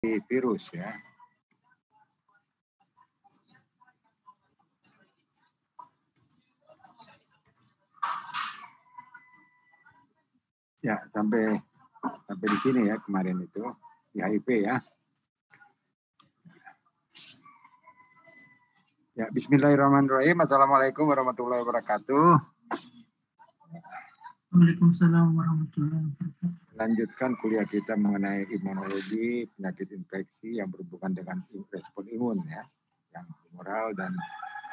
virus ya. Ya, sampai di sini ya kemarin itu di HIV ya. Ya, bismillahirrahmanirrahim. Assalamualaikum warahmatullahi wabarakatuh. Waalaikumsalam warahmatullahi wabarakatuh. Lanjutkan kuliah kita mengenai imunologi, penyakit infeksi yang berhubungan dengan respon imun ya, yang humoral, dan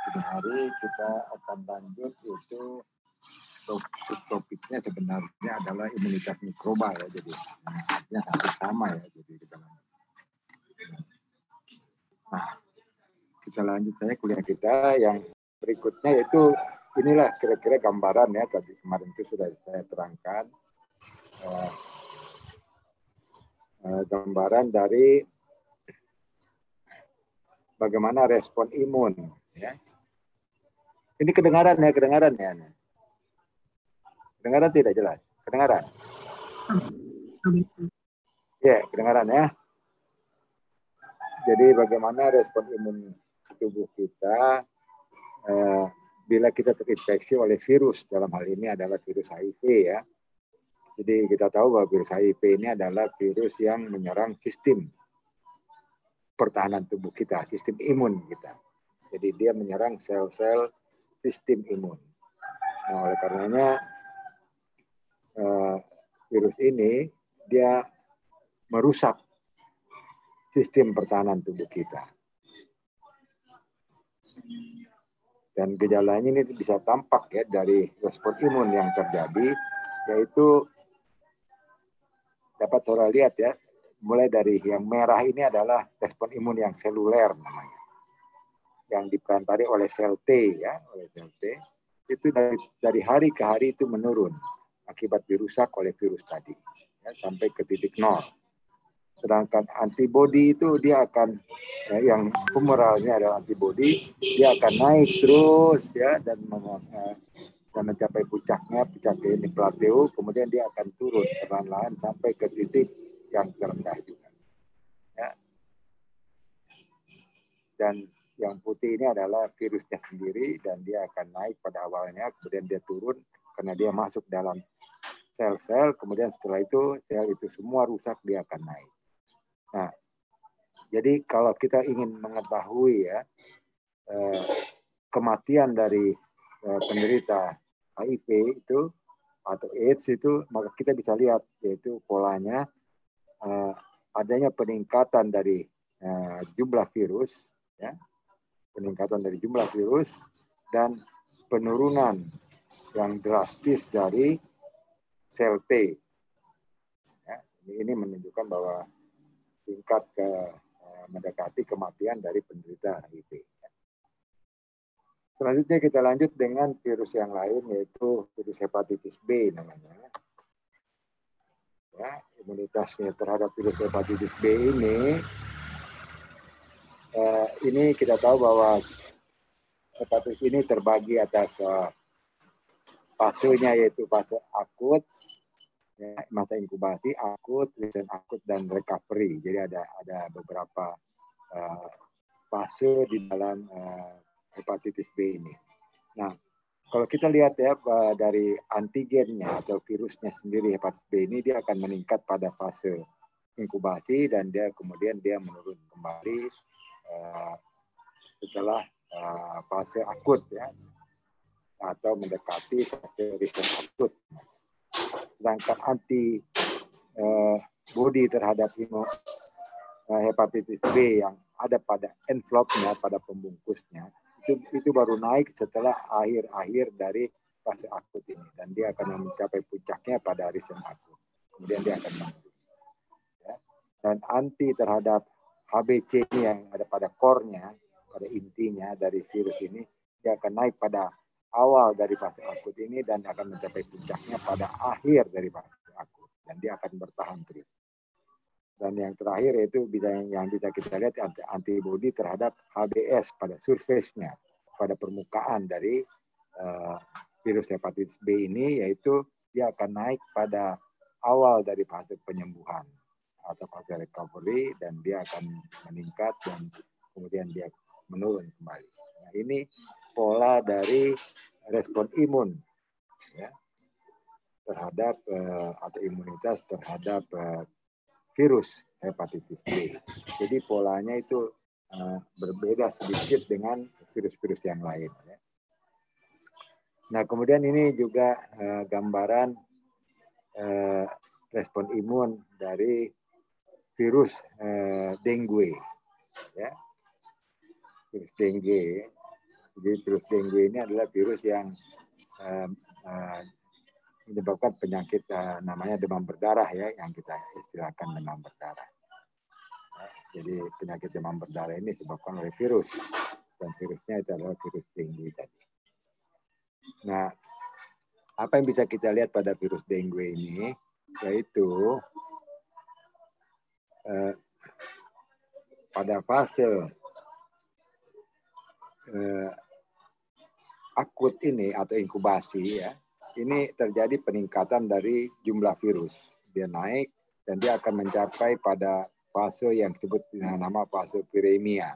pada hari kita akan lanjut itu topiknya sebenarnya adalah imunitas mikroba ya, jadi artinya hampir sama ya, jadi kita lanjut. Nah, kita lanjut saja kuliah kita yang berikutnya, yaitu inilah kira-kira gambaran ya, tadi kemarin itu sudah saya terangkan gambaran dari bagaimana respon imun ya. Ini kedengaran ya. Kedengaran tidak jelas? Kedengaran? Ya, kedengaran ya. Jadi bagaimana respon imun tubuh kita bila kita terinfeksi oleh virus, dalam hal ini adalah virus HIV ya. Jadi kita tahu bahwa virus HIV ini adalah virus yang menyerang sistem pertahanan tubuh kita, sistem imun kita. Jadi dia menyerang sel-sel sistem imun. Nah, oleh karenanya virus ini dia merusak sistem pertahanan tubuh kita. Dan gejalanya ini bisa tampak ya dari respon imun yang terjadi, yaitu dapat saudara lihat ya, mulai dari yang merah ini adalah respon imun yang seluler namanya, yang diperantari oleh sel T ya, oleh sel T. Itu dari hari ke hari itu menurun akibat dirusak oleh virus tadi ya, sampai ke titik nol. Sedangkan antibodi itu dia akan yang humoralnya adalah antibodi, dia akan naik terus ya, dan mencapai puncaknya ini plateau, kemudian dia akan turun perlahan-lahan sampai ke titik yang terendah juga ya. Dan yang putih ini adalah virusnya sendiri, dan dia akan naik pada awalnya, kemudian dia turun karena dia masuk dalam sel-sel, kemudian setelah itu sel itu semua rusak, dia akan naik. Nah, jadi kalau kita ingin mengetahui ya kematian dari penderita HIV itu atau AIDS itu, maka kita bisa lihat yaitu polanya adanya peningkatan dari jumlah virus ya, peningkatan dari jumlah virus dan penurunan yang drastis dari sel T. Ya, ini menunjukkan bahwa tingkat mendekati kematian dari penderita HIV. Selanjutnya kita lanjut dengan virus yang lain, yaitu virus hepatitis B namanya. Ya, imunitasnya terhadap virus hepatitis B ini kita tahu bahwa hepatitis ini terbagi atas fasenya, yaitu fase akut, ya, masa inkubasi, akut, resistant akut, dan recovery. Jadi ada beberapa fase di dalam hepatitis B ini. Nah, kalau kita lihat ya dari antigennya atau virusnya sendiri, hepatitis B ini dia akan meningkat pada fase inkubasi, dan dia kemudian menurun kembali setelah fase akut ya, atau mendekati fase resistant akut. Sedangkan antibodi terhadap hepatitis B yang ada pada envelope-nya, pada pembungkusnya, itu baru naik setelah akhir dari fase akut ini, dan dia akan mencapai puncaknya pada resistant akut. Kemudian dia akan menurun. Ya. Dan anti terhadap HBC ini yang ada pada core-nya, pada intinya dari virus ini, dia akan naik pada awal dari fase akut ini dan akan mencapai puncaknya pada akhir dari fase akut, dan dia akan bertahan terus. Dan yang terakhir yaitu yang bisa kita lihat antibodi terhadap HBs pada surface-nya, pada permukaan dari virus hepatitis B ini, yaitu dia akan naik pada awal dari fase penyembuhan atau fase recovery, dan dia akan meningkat dan kemudian dia menurun kembali. Nah, ini pola dari respon imun ya, terhadap atau imunitas terhadap virus hepatitis B. Jadi polanya itu berbeda sedikit dengan virus-virus yang lain. Ya. Nah, kemudian ini juga gambaran respon imun dari virus dengue. Ya. Virus dengue. Jadi virus dengue ini adalah virus yang menyebabkan penyakit namanya demam berdarah ya, yang kita istilahkan demam berdarah. Jadi penyakit demam berdarah ini disebabkan oleh virus, dan virusnya itu adalah virus dengue tadi. Nah, apa yang bisa kita lihat pada virus dengue ini, yaitu pada fase akut ini atau inkubasi ya, ini terjadi peningkatan dari jumlah virus. Dia naik dan dia akan mencapai pada fase yang disebut dengan nama fase viremia.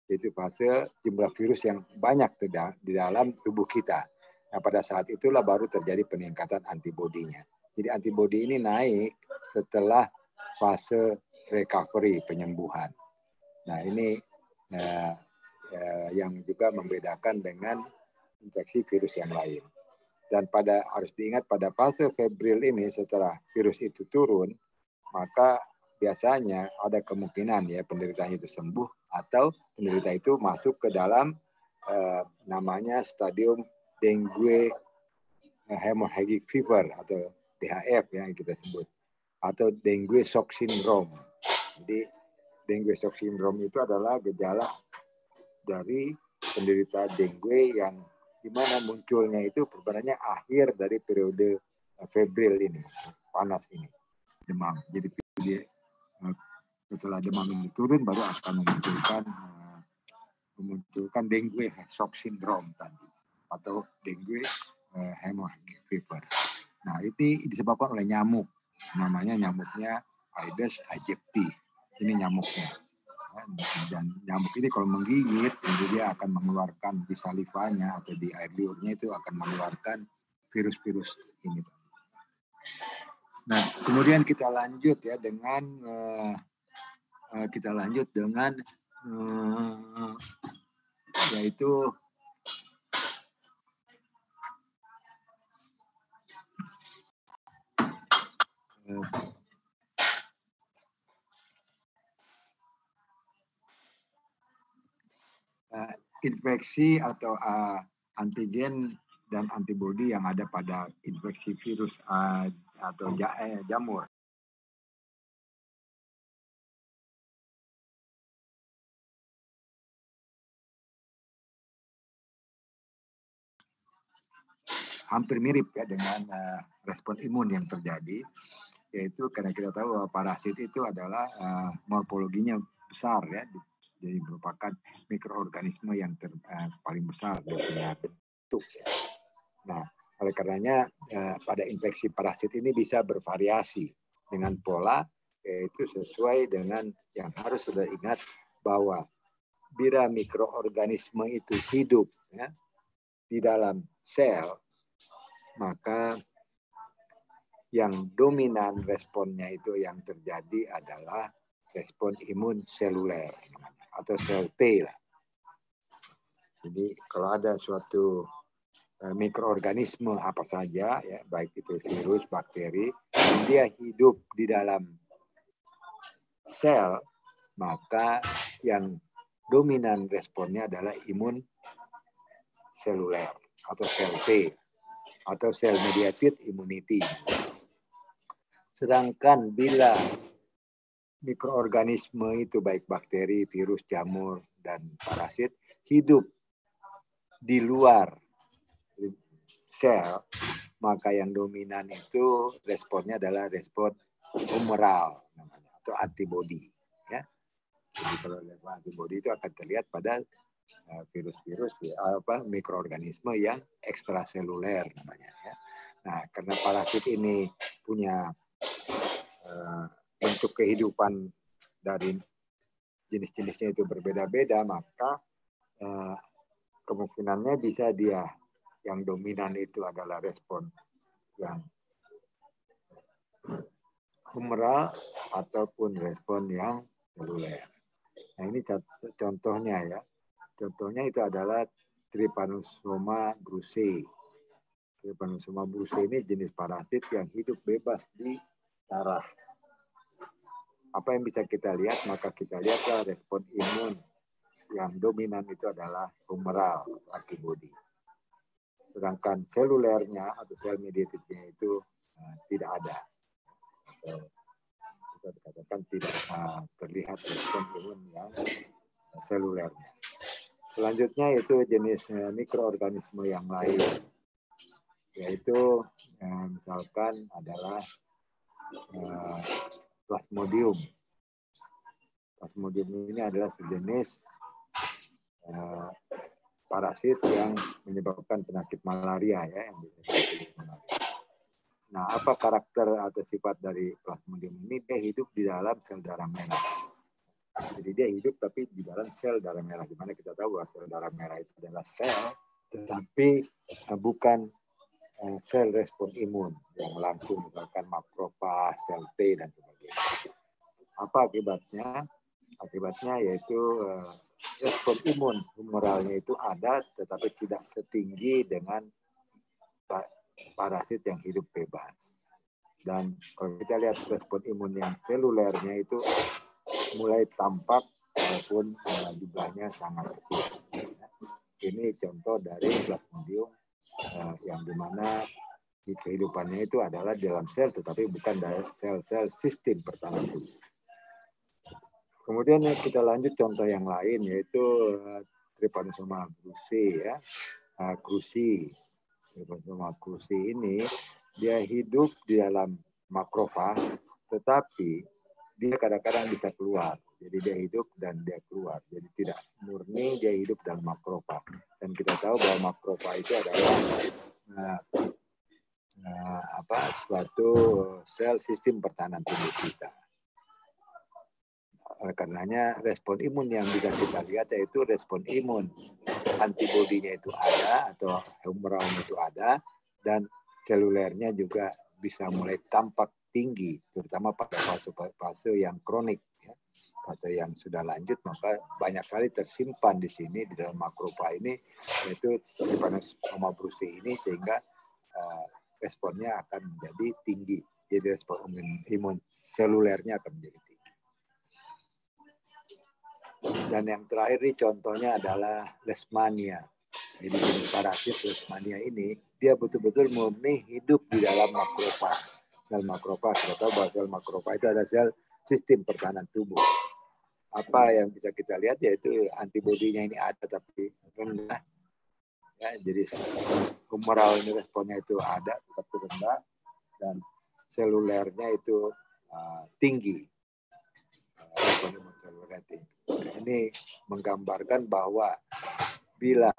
Itu fase jumlah virus yang banyak di dalam tubuh kita. Nah, pada saat itulah baru terjadi peningkatan antibodinya. Jadi antibodi ini naik setelah fase recovery, penyembuhan. Nah, ini yang juga membedakan dengan infeksi virus yang lain. Dan harus diingat pada fase febril ini, setelah virus itu turun, maka biasanya ada kemungkinan ya penderita itu sembuh atau penderita itu masuk ke dalam namanya stadium dengue hemorrhagic fever atau DHF yang kita sebut, atau dengue shock syndrome. Jadi dengue shock syndrome itu adalah gejala dari penderita dengue yang dimana munculnya itu sebenarnya akhir dari periode febril ini, panas ini, demam. Jadi setelah demam ini turun baru akan memunculkan dengue shock syndrome tadi atau dengue hemorrhagic fever. Nah, itu disebabkan oleh nyamuk, namanya nyamuknya Aedes aegypti. Ini nyamuknya. Dan nyamuk ini kalau menggigit, dia akan mengeluarkan di salivanya atau di air liurnya itu akan mengeluarkan virus-virus ini. Nah, kemudian kita lanjut ya dengan yaitu infeksi atau antigen dan antibodi yang ada pada infeksi virus atau jamur. Hampir mirip ya dengan respon imun yang terjadi, yaitu karena kita tahu bahwa parasit itu adalah morfologinya besar ya, jadi merupakan mikroorganisme yang paling besar dari bentuk. Ya. Nah, oleh karenanya pada infeksi parasit ini bisa bervariasi dengan pola, yaitu sesuai dengan yang harus sudah ingat bahwa bila mikroorganisme itu hidup ya, di dalam sel, maka yang dominan responnya itu yang terjadi adalah respon imun seluler atau sel T lah. Jadi kalau ada suatu mikroorganisme apa saja ya, baik itu virus, bakteri, dia hidup di dalam sel, maka yang dominan responnya adalah imun seluler atau sel T atau sel mediated immunity. Sedangkan bila mikroorganisme itu baik bakteri, virus, jamur, dan parasit hidup di luar sel, maka yang dominan itu responnya adalah respon humoral namanya, atau antibodi. Ya. Jadi kalau antibodi itu akan terlihat pada virus-virus mikroorganisme yang ekstraseluler namanya. Ya. Nah, karena parasit ini punya bentuk kehidupan dari jenis-jenisnya itu berbeda-beda, maka kemungkinannya bisa dia yang dominan itu adalah respon yang humoral ataupun respon yang seluler. Nah, ini contohnya ya. Contohnya itu adalah Trypanosoma brucei. Trypanosoma brucei ini jenis parasit yang hidup bebas di darah. Apa yang bisa kita lihat? Maka kita lihatlah respon imun yang dominan itu adalah humoral, antibody. Sedangkan selulernya atau sel mediatednya itu tidak ada. Kita dikatakan tidak terlihat respon imun yang selulernya. Selanjutnya itu jenis mikroorganisme yang lain, yaitu misalkan adalah Plasmodium. Plasmodium ini adalah sejenis parasit yang menyebabkan penyakit malaria ya, yang Nah, apa karakter atau sifat dari Plasmodium ini? Dia hidup di dalam sel darah merah. Jadi dia hidup tapi di dalam sel darah merah. Di mana kita tahu bahwa sel darah merah itu adalah sel, tetapi bukan sel respon imun yang langsung misalkan makrofag, sel T dan sebagainya. Apa akibatnya? Akibatnya yaitu respon imun humoralnya itu ada, tetapi tidak setinggi dengan parasit yang hidup bebas. Dan kalau kita lihat respon imun yang selulernya itu mulai tampak walaupun jumlahnya sangat kecil. Ini contoh dari Plasmodium yang dimana di kehidupannya itu adalah dalam sel, tetapi bukan dari sel-sel sistem pertahanan tubuh. Kemudian kita lanjut contoh yang lain, yaitu Trypanosoma brucei ya. Trypanosoma brucei ini dia hidup di dalam makrofag, tetapi dia kadang-kadang bisa keluar. Jadi dia hidup dan dia keluar. Jadi tidak murni dia hidup dalam makrofag. Dan kita tahu bahwa makrofag itu adalah suatu sel sistem pertahanan tubuh kita. Oleh karenanya respon imun yang bisa kita lihat yaitu respon imun antibodinya itu ada atau humoralnya itu ada, dan selulernya juga bisa mulai tampak tinggi, terutama pada fase yang kronik. Ya. Fase yang sudah lanjut maka banyak kali tersimpan di sini di dalam makrofag ini, yaitu Trypanosoma brucei ini, sehingga responnya akan menjadi tinggi. Jadi respon imun selulernya akan menjadi tinggi. Dan yang terakhir nih contohnya adalah Leishmania. Jadi jenis parasit Leishmania ini dia betul-betul murni hidup di dalam makrofag. Sel makrofag, kita tahu bahwa sel makrofag itu adalah sel sistem pertahanan tubuh. Apa yang bisa kita lihat yaitu antibodinya ini ada tapi rendah. Ya, jadi humoral ini responnya itu ada tetapi rendah, dan selulernya itu tinggi. Ini menggambarkan bahwa bila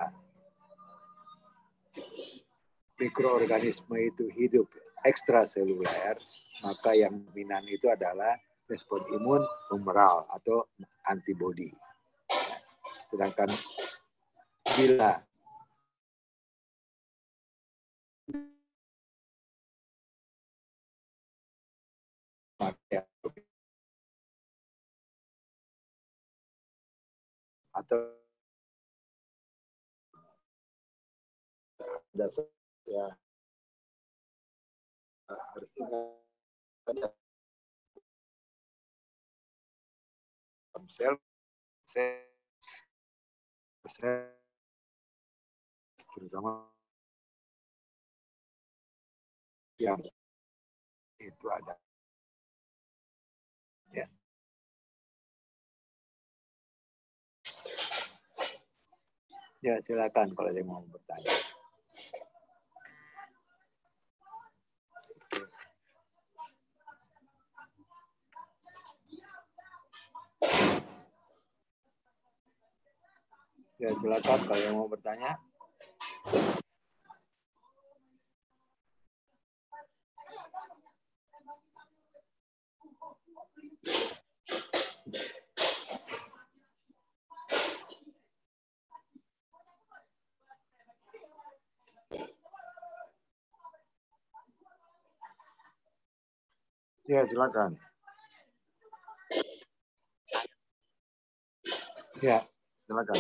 mikroorganisme itu hidup ekstraseluler, maka yang dominan itu adalah respon imun humoral atau antibodi. Sedangkan bila atau dasar ya harus sel terutama yang itu ada ya. Ya, silakan kalau ada yang mau bertanya. Ya, silakan kalau yang mau bertanya. Ya, silakan. Ya, silakan.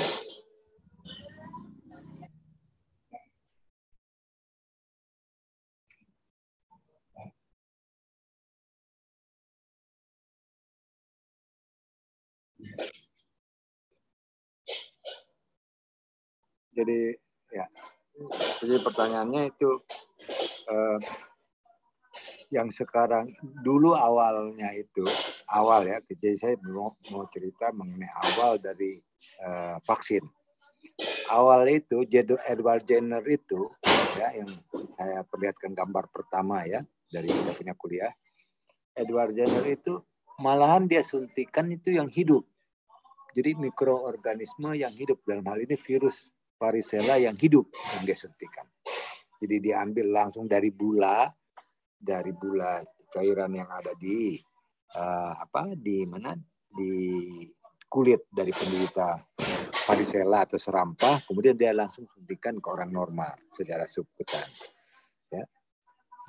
Jadi ya, jadi pertanyaannya itu yang sekarang dulu awalnya itu awal ya. Jadi saya mau cerita mengenai awal dari vaksin. Awal itu Edward Jenner itu ya yang saya perlihatkan gambar pertama ya dari kita punya kuliah. Edward Jenner itu malahan dia suntikan itu yang hidup. Jadi mikroorganisme yang hidup, dalam hal ini virus varicella yang hidup yang dia suntikan. Jadi diambil langsung dari bula cairan yang ada di di kulit dari penderita varicella atau serampah, kemudian dia langsung suntikan ke orang normal secara subkutan. Ya.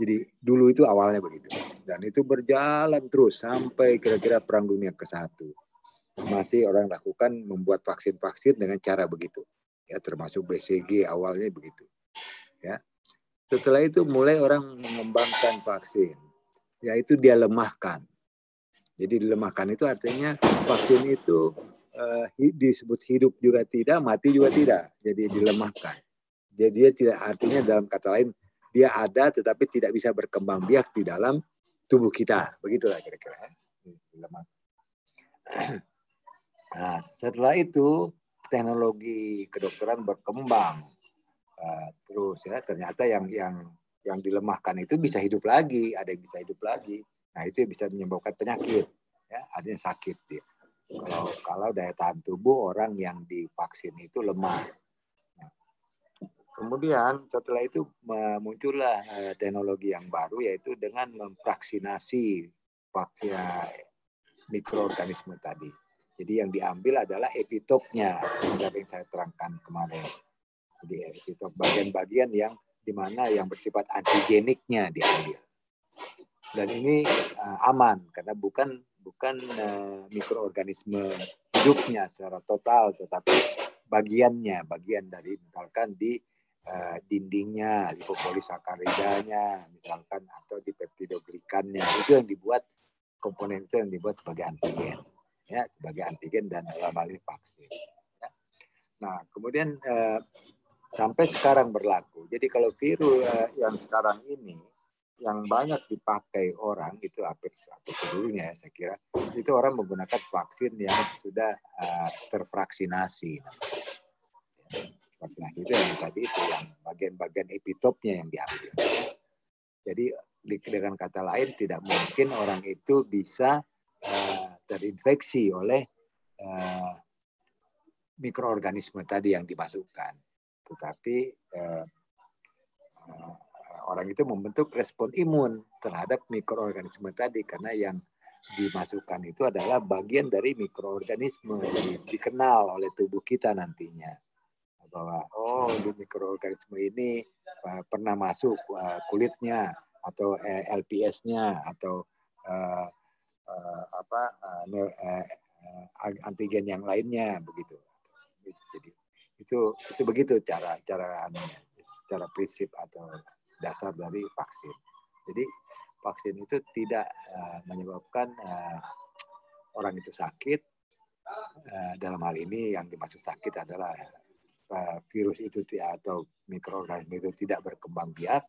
Jadi dulu itu awalnya begitu, dan itu berjalan terus sampai kira-kira Perang Dunia ke-1. Masih orang lakukan membuat vaksin-vaksin dengan cara begitu, ya termasuk BCG awalnya begitu, ya. Setelah itu mulai orang mengembangkan vaksin, yaitu dia lemahkan. Jadi dilemahkan itu artinya vaksin itu disebut hidup juga tidak, mati juga tidak. Jadi dilemahkan. Jadi dia tidak, artinya dalam kata lain dia ada tetapi tidak bisa berkembang biak di dalam tubuh kita. Begitulah kira-kira. Dilemahkan. Nah, setelah itu teknologi kedokteran berkembang terus ya, ternyata yang dilemahkan itu bisa hidup lagi, ada yang bisa hidup lagi. Nah, itu bisa menyebabkan penyakit, ya, artinya sakit dia. Kalau daya tahan tubuh orang yang divaksin itu lemah. Nah, kemudian setelah itu muncullah teknologi yang baru, yaitu dengan memvaksinasi vaksin mikroorganisme tadi. Jadi yang diambil adalah epitopnya, yang saya terangkan kemarin. Jadi epitop bagian-bagian yang dimana yang bersifat antigeniknya diambil. Dan ini aman karena bukan mikroorganisme hidupnya secara total, tetapi bagian dari misalkan di dindingnya, lipopolisakaridanya, misalkan atau di peptidoglikannya, itu yang dibuat, komponen itu yang dibuat sebagai antigen. Ya, sebagai antigen dan dalam hal ini vaksin. Ya. Nah, kemudian sampai sekarang berlaku. Jadi kalau virus yang sekarang ini yang banyak dipakai orang itu hampir seluruhnya, saya kira itu orang menggunakan vaksin yang sudah tervaksinasi. Vaksinasi itu yang tadi itu yang bagian-bagian epitopnya yang diambil. Jadi dengan kata lain tidak mungkin orang itu bisa terinfeksi oleh mikroorganisme tadi yang dimasukkan, tetapi orang itu membentuk respon imun terhadap mikroorganisme tadi karena yang dimasukkan itu adalah bagian dari mikroorganisme, jadi dikenal oleh tubuh kita nantinya bahwa mikroorganisme ini pernah masuk kulitnya atau LPS-nya atau antigen yang lainnya begitu. Jadi itu begitu cara prinsip atau dasar dari vaksin. Jadi vaksin itu tidak menyebabkan orang itu sakit. Dalam hal ini yang dimaksud sakit adalah virus itu atau mikroorganisme itu tidak berkembang biak,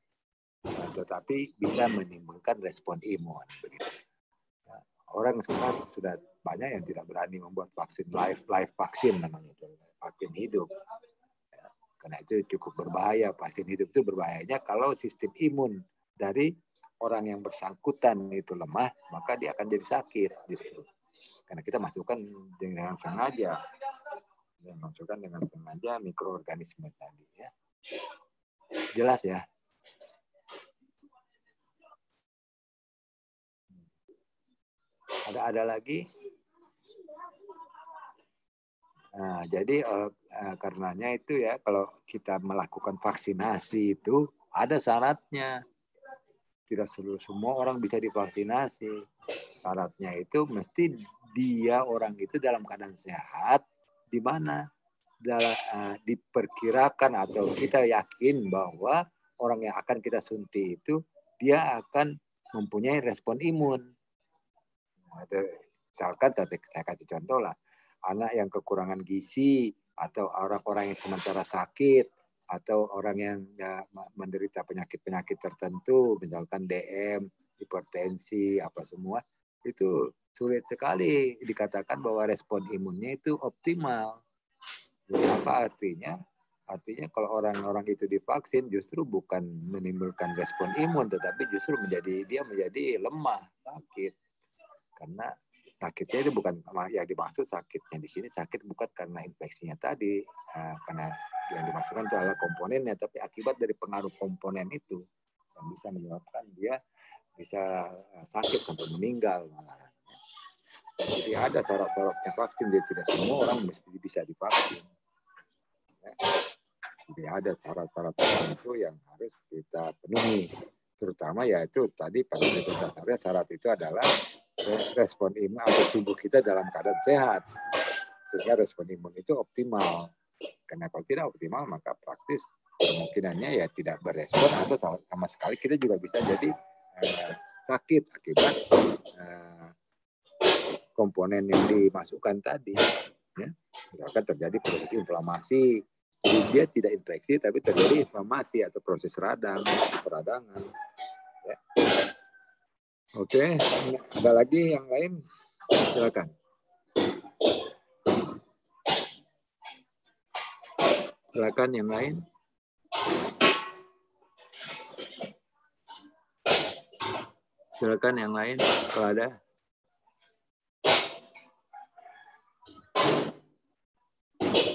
tetapi bisa menimbulkan respon imun begitu. Orang sekarang sudah banyak yang tidak berani membuat vaksin live vaksin namanya itu, vaksin hidup. Karena itu cukup berbahaya. Vaksin hidup itu berbahayanya kalau sistem imun dari orang yang bersangkutan itu lemah, maka dia akan jadi sakit justru. Karena kita masukkan dengan sengaja. Masukkan dengan sengaja mikroorganisme tadi ya. Jelas ya? Ada lagi? Nah, jadi karenanya itu ya kalau kita melakukan vaksinasi itu ada syaratnya. Tidak semua orang bisa divaksinasi. Syaratnya itu mesti dia orang itu dalam keadaan sehat, di mana diperkirakan atau kita yakin bahwa orang yang akan kita suntik itu dia akan mempunyai respon imun. Misalkan saya kasih contoh lah, anak yang kekurangan gizi atau orang-orang yang sementara sakit atau orang yang menderita penyakit-penyakit tertentu, misalkan DM, hipertensi, apa semua, itu sulit sekali dikatakan bahwa respon imunnya itu optimal. Jadi apa artinya? Artinya kalau orang-orang itu divaksin justru bukan menimbulkan respon imun, tetapi justru dia menjadi lemah, sakit. Karena sakitnya itu bukan yang dimaksud sakitnya di sini sakit bukan karena infeksinya tadi, karena yang dimaksudkan itu adalah komponennya, tapi akibat dari pengaruh komponen itu yang bisa menyebabkan dia bisa sakit sampai meninggal malah. Jadi ada syarat-syaratnya vaksin, jadi tidak semua orang mesti bisa divaksin. Jadi ada syarat-syarat tertentu yang harus kita penuhi, terutama yaitu tadi pada dasarnya syarat itu adalah respon imun atau tubuh kita dalam keadaan sehat, sehingga respon imun itu optimal. Karena kalau tidak optimal maka praktis kemungkinannya ya tidak berespon atau sama sekali kita juga bisa jadi sakit akibat komponen yang dimasukkan tadi. Ya. Misalkan terjadi proses inflamasi, jadi dia tidak infeksi tapi terjadi inflamasi atau proses peradangan. Ya. Oke, ada lagi yang lain? Silakan. Silakan yang lain. Silakan yang lain kalau ada.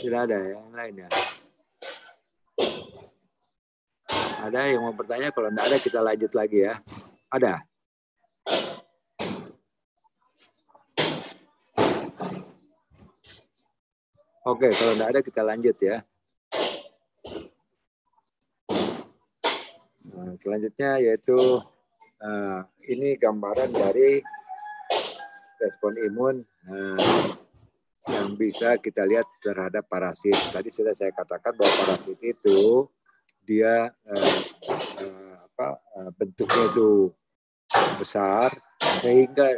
Tidak ada yang lain ya. Ada yang mau bertanya? Kalau tidak ada kita lanjut lagi ya. Ada? Oke, kalau tidak ada kita lanjut ya. Nah, selanjutnya yaitu ini gambaran dari respon imun yang bisa kita lihat terhadap parasit. Tadi sudah saya katakan bahwa parasit itu dia bentuknya itu besar sehingga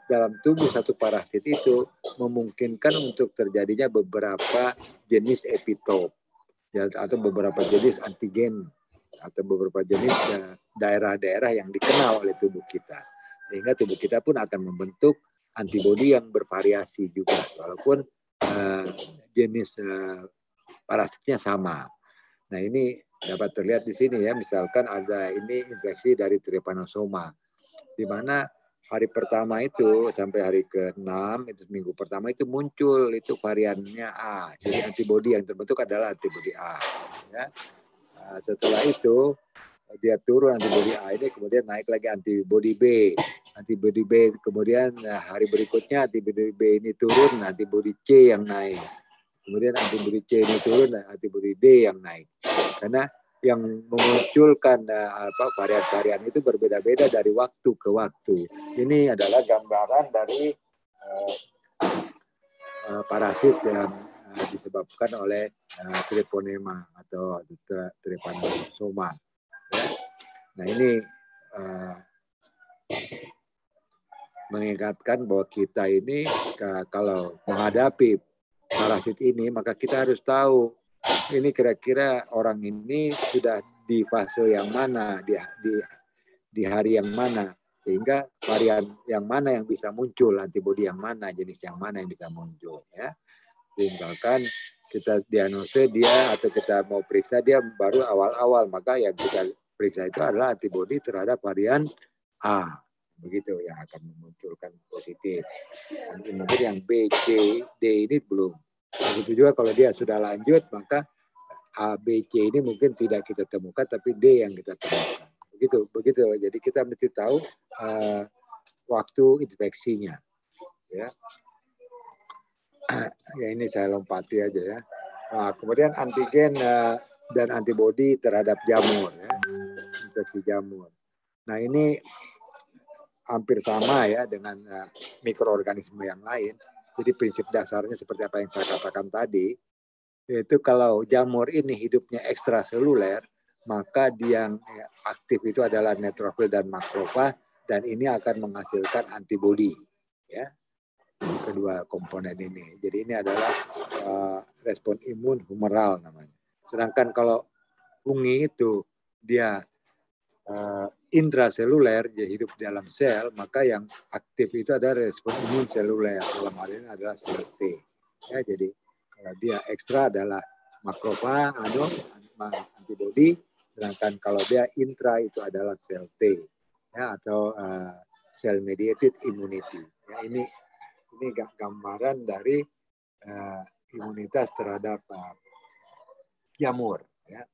dalam tubuh satu parasit itu memungkinkan untuk terjadinya beberapa jenis epitop atau beberapa jenis antigen atau beberapa jenis daerah-daerah yang dikenal oleh tubuh kita, sehingga tubuh kita pun akan membentuk antibodi yang bervariasi juga walaupun jenis parasitnya sama. Nah ini dapat terlihat di sini ya, misalkan ada ini infeksi dari Trypanosoma, di mana hari pertama itu sampai hari ke-6 itu minggu pertama itu muncul itu variannya A. Jadi antibodi yang terbentuk adalah antibodi A. Ya. Setelah itu dia turun antibodi A ini, kemudian naik lagi antibodi B. Antibodi B kemudian hari berikutnya antibodi B ini turun, antibodi C yang naik. Kemudian antibodi C ini turun, antibodi D yang naik. Karena yang memunculkan varian-varian itu berbeda-beda dari waktu ke waktu. Ini adalah gambaran dari parasit yang disebabkan oleh Treponema atau Trypanosoma. Ya. Nah ini mengingatkan bahwa kita ini kalau menghadapi parasit ini maka kita harus tahu ini kira-kira orang ini sudah di fase yang mana, di hari yang mana, sehingga varian yang mana yang bisa muncul, antibodi yang mana, jenis yang mana yang bisa muncul. Ya. Misalkan kita diagnosis dia atau kita mau periksa dia baru awal-awal, maka yang kita periksa itu adalah antibodi terhadap varian A. Begitu yang akan memunculkan positif. Mungkin yang B, C, D ini belum. Begitu juga kalau dia sudah lanjut, maka A, B, C ini mungkin tidak kita temukan, tapi D yang kita temukan. Begitu. Jadi kita mesti tahu waktu infeksinya. Ya, ya ini saya lompati aja ya. Nah, kemudian antigen dan antibodi terhadap jamur, ya, infeksi jamur. Nah ini hampir sama ya dengan mikroorganisme yang lain. Jadi prinsip dasarnya seperti apa yang saya katakan tadi, yaitu kalau jamur ini hidupnya ekstraseluler, maka dia yang aktif itu adalah neutrofil dan makrofag, dan ini akan menghasilkan antibodi. Ya, kedua komponen ini. Jadi ini adalah respon imun humoral namanya. Sedangkan kalau fungi itu dia intraseluler, dia hidup di dalam sel, maka yang aktif itu adalah respon imun seluler. Dalam hal ini adalah sel T. Ya, jadi kalau dia ekstra adalah makrofag, antibodi, sedangkan kalau dia intra itu adalah sel T, ya, atau cell mediated immunity. Ya, ini gambaran dari imunitas terhadap jamur. Ya.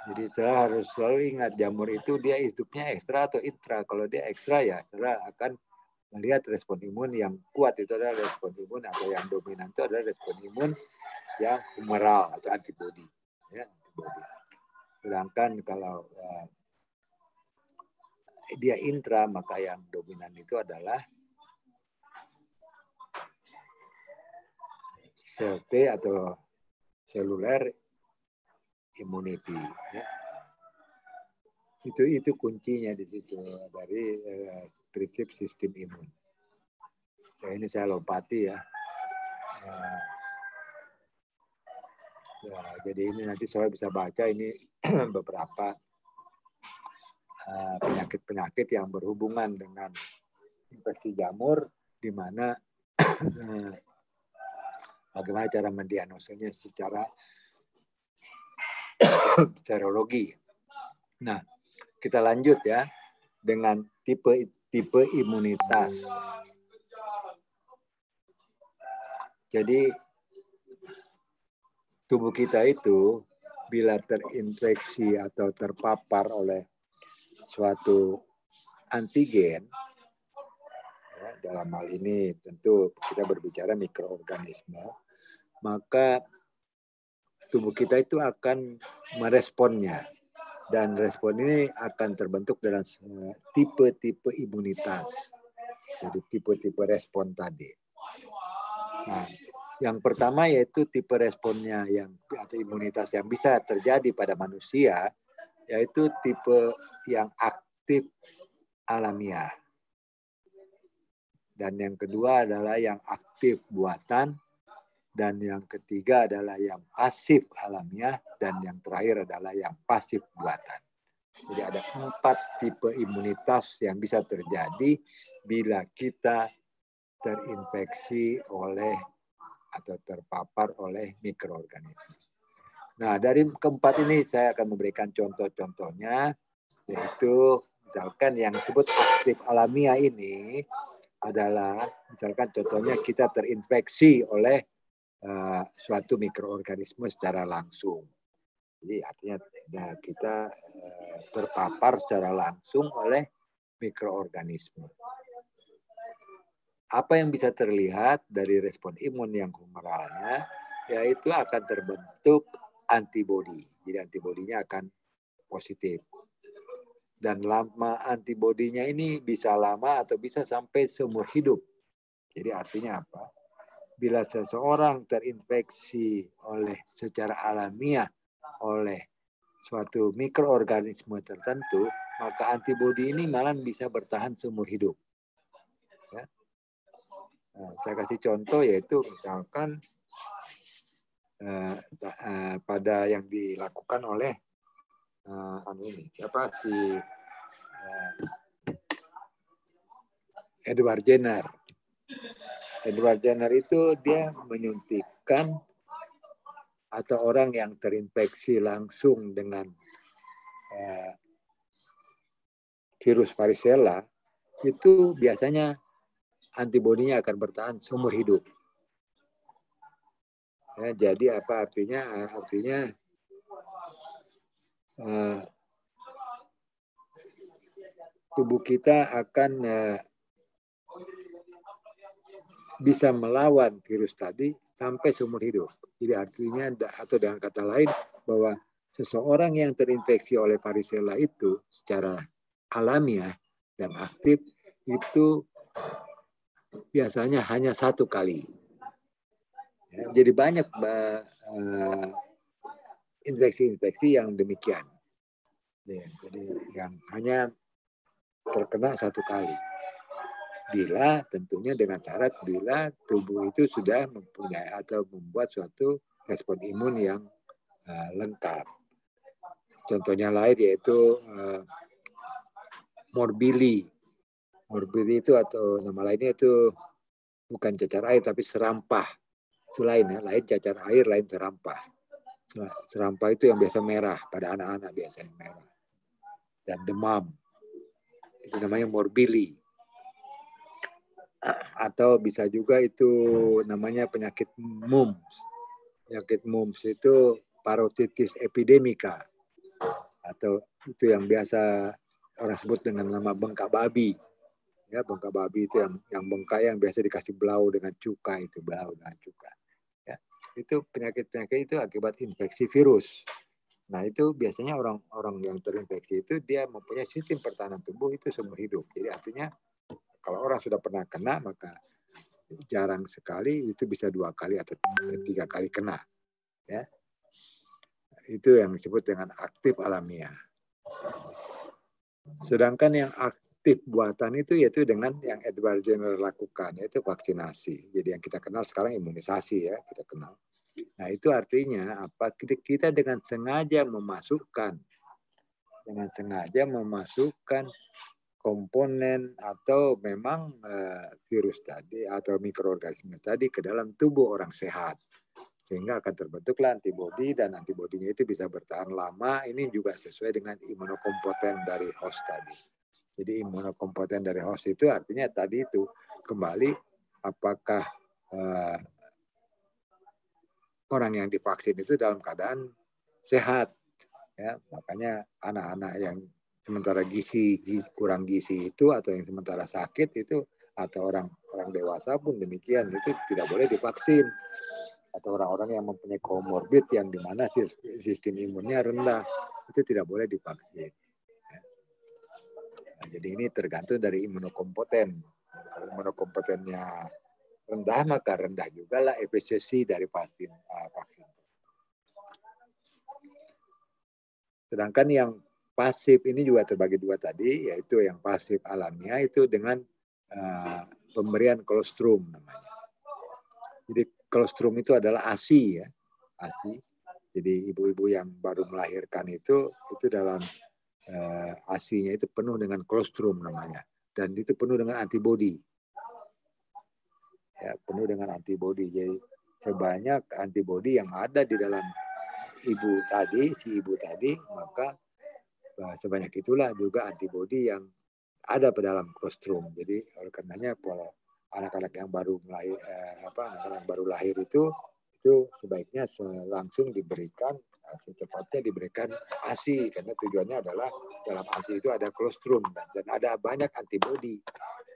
Jadi saya harus selalu ingat jamur itu dia hidupnya ekstra atau intra. Kalau dia ekstra ya saya akan melihat respon imun yang kuat itu adalah respon imun, atau yang dominan itu adalah respon imun yang humoral atau antibodi. Ya, antibodi. Sedangkan kalau dia intra, maka yang dominan itu adalah sel T atau seluler immunity. Ya. Itu kuncinya di situ dari prinsip sistem imun. Ya, ini saya lompati ya. Ya, jadi ini nanti saya bisa baca ini beberapa penyakit-penyakit yang berhubungan dengan infeksi jamur, di mana bagaimana cara mendiagnosanya secara serologi. Nah, kita lanjut ya dengan tipe imunitas. Jadi tubuh kita itu bila terinfeksi atau terpapar oleh suatu antigen, ya, dalam hal ini tentu kita berbicara mikroorganisme, maka tubuh kita itu akan meresponnya, dan respon ini akan terbentuk dalam tipe-tipe imunitas. Jadi tipe-tipe respon tadi. Nah, yang pertama yaitu tipe responnya atau imunitas yang bisa terjadi pada manusia, yaitu tipe yang aktif alamiah. Dan yang kedua adalah yang aktif buatan, dan yang ketiga adalah yang pasif alamiah, dan yang terakhir adalah yang pasif buatan. Jadi ada 4 tipe imunitas yang bisa terjadi bila kita terinfeksi oleh atau terpapar oleh mikroorganisme. Nah, dari keempat ini saya akan memberikan contoh-contohnya, yaitu misalkan yang disebut aktif alamiah ini adalah misalkan contohnya kita terinfeksi oleh suatu mikroorganisme secara langsung. Jadi artinya kita terpapar secara langsung oleh mikroorganisme. Apa yang bisa terlihat dari respon imun yang humoralnya, yaitu akan terbentuk antibodi. Jadi antibodinya akan positif. Dan lama antibodinya ini bisa lama atau bisa sampai seumur hidup. Jadi artinya apa? Bila seseorang terinfeksi secara alamiah oleh suatu mikroorganisme tertentu, maka antibodi ini malah bisa bertahan seumur hidup. Ya. Nah, saya kasih contoh yaitu misalkan pada yang dilakukan oleh Edward Jenner. Edward Jenner itu dia menyuntikkan atau orang yang terinfeksi langsung dengan virus varicella, itu biasanya antibodinya akan bertahan seumur hidup. Ya, jadi apa artinya? Artinya tubuh kita akan bisa melawan virus tadi sampai seumur hidup. Jadi artinya, atau dengan kata lain, bahwa seseorang yang terinfeksi oleh varicella itu secara alamiah dan aktif itu biasanya hanya 1 kali. Ya, jadi banyak infeksi-infeksi yang demikian. Ya, jadi yang hanya terkena 1 kali. Bila tentunya dengan syarat bila tubuh itu sudah mempunyai atau membuat suatu respon imun yang lengkap. Contohnya lain yaitu morbili. Morbili itu atau nama lainnya itu bukan cacar air tapi serampah. Itu lain ya, lain cacar air, lain serampah. Serampah itu yang biasa merah, pada anak-anak biasanya merah. Dan demam. Itu namanya morbili. Atau bisa juga itu namanya penyakit mumps. Penyakit mumps itu parotitis epidemika. Atau itu yang biasa orang sebut dengan nama bengkak babi. Ya, bengkak babi itu yang bengkak yang biasa dikasih belau dengan cuka, itu belau dengan cuka. Ya, itu penyakit-penyakit itu akibat infeksi virus. Nah, itu biasanya orang-orang yang terinfeksi itu dia mempunyai sistem pertahanan tubuh itu seumur hidup. Jadi artinya kalau orang sudah pernah kena, maka jarang sekali itu bisa 2 kali atau 3 kali kena. Ya. Itu yang disebut dengan aktif alamiah. Sedangkan yang aktif buatan itu yaitu dengan yang Edward Jenner lakukan, yaitu vaksinasi. Jadi yang kita kenal sekarang imunisasi ya, kita kenal. Nah, itu artinya apa? Kita dengan sengaja memasukkan komponen atau memang virus tadi atau mikroorganisme tadi ke dalam tubuh orang sehat, sehingga akan terbentuklah antibodi, dan antibodinya itu bisa bertahan lama. Ini juga sesuai dengan imunokompeten dari host tadi. Jadi imunokompeten dari host itu artinya tadi itu kembali apakah orang yang divaksin itu dalam keadaan sehat. Ya, makanya anak-anak yang sementara kurang gizi itu, atau yang sementara sakit itu, atau orang dewasa pun demikian, itu tidak boleh divaksin. Atau orang-orang yang mempunyai komorbid yang dimana sistem imunnya rendah, itu tidak boleh divaksin. Nah, jadi ini tergantung dari imunokompeten. Kalau imunokompetennya rendah, maka rendah juga lah efisiensi dari vaksin. Sedangkan yang pasif ini juga terbagi 2 tadi, yaitu yang pasif alamiah itu dengan pemberian kolostrum namanya. Jadi kolostrum itu adalah ASI ya, ASI. Jadi ibu-ibu yang baru melahirkan itu dalam ASI-nya itu penuh dengan kolostrum namanya, dan itu penuh dengan antibodi. Ya, penuh dengan antibodi. Jadi sebanyak antibodi yang ada di dalam si ibu tadi, maka sebanyak itulah juga antibodi yang ada pada dalam kolostrum. Jadi oleh karenanya anak-anak yang baru lahir itu sebaiknya langsung diberikan, secepatnya diberikan ASI, karena tujuannya adalah dalam ASI itu ada kolostrum dan ada banyak antibodi.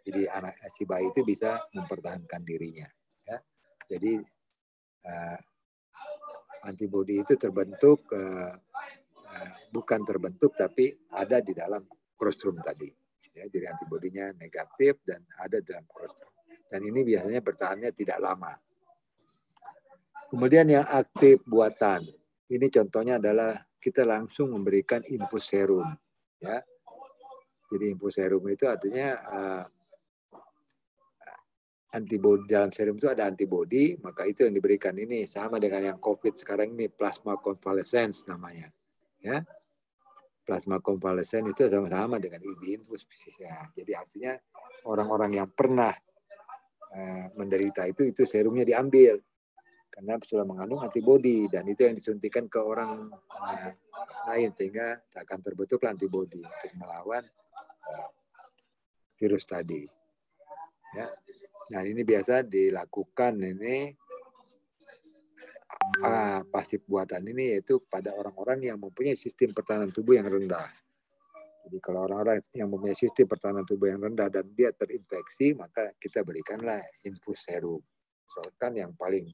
Jadi si bayi itu bisa mempertahankan dirinya. Ya. Jadi antibodi itu terbentuk bukan terbentuk tapi ada di dalam kolostrum tadi. Ya, jadi antibodinya negatif dan ada dalam kolostrum. Dan ini biasanya bertahannya tidak lama. Kemudian yang aktif buatan. Ini contohnya adalah kita langsung memberikan infus serum. Ya. Jadi infus serum itu artinya antibodi, dalam serum itu ada antibodi, maka itu yang diberikan. Ini sama dengan yang COVID sekarang ini, plasma convalescence namanya. Ya. Plasma konvalesen itu sama-sama dengan IB infus. Ya, jadi artinya orang-orang yang pernah menderita itu serumnya diambil karena sudah mengandung antibodi, dan itu yang disuntikan ke orang lain sehingga akan terbentuk antibodi untuk melawan virus tadi. Ya. Nah, ini biasa dilakukan ini pasif buatan ini yaitu pada orang-orang yang mempunyai sistem pertahanan tubuh yang rendah. Jadi kalau orang-orang yang mempunyai sistem pertahanan tubuh yang rendah dan dia terinfeksi, maka kita berikanlah infus serum. Misalkan yang paling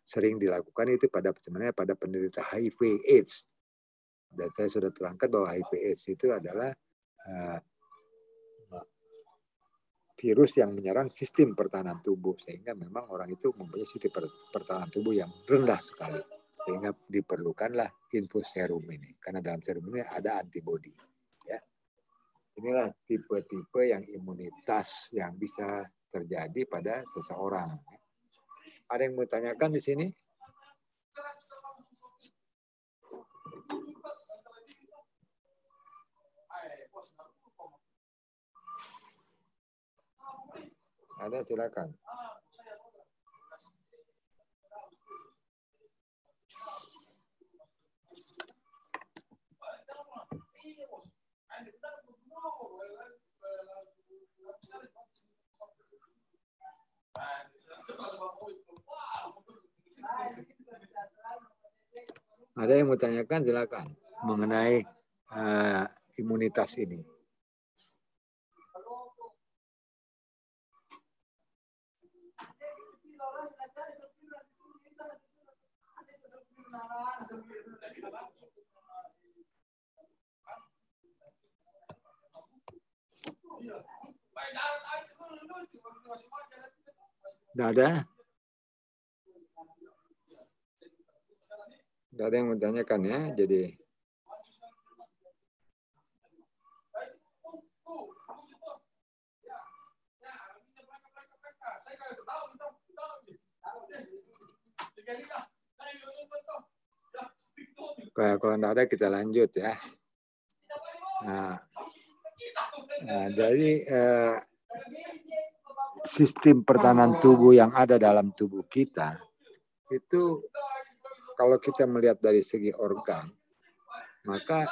sering dilakukan itu sebenarnya pada penderita HIV/AIDS. Dan saya sudah terangkan bahwa HIV/AIDS itu adalah virus yang menyerang sistem pertahanan tubuh, sehingga memang orang itu mempunyai sistem pertahanan tubuh yang rendah sekali, sehingga diperlukanlah infus serum ini, karena dalam serum ini ada antibodi. Ya, inilah tipe-tipe yang imunitas yang bisa terjadi pada seseorang. Ada yang mau tanyakan di sini? Ada, silakan. Ada yang mau tanyakan, silakan, mengenai imunitas ini. Nggak ada? Nggak ada yang menanyakan ya, jadi kalau nggak ada kita lanjut ya. Dari sistem pertahanan tubuh yang ada dalam tubuh kita itu, kalau kita melihat dari segi organ, maka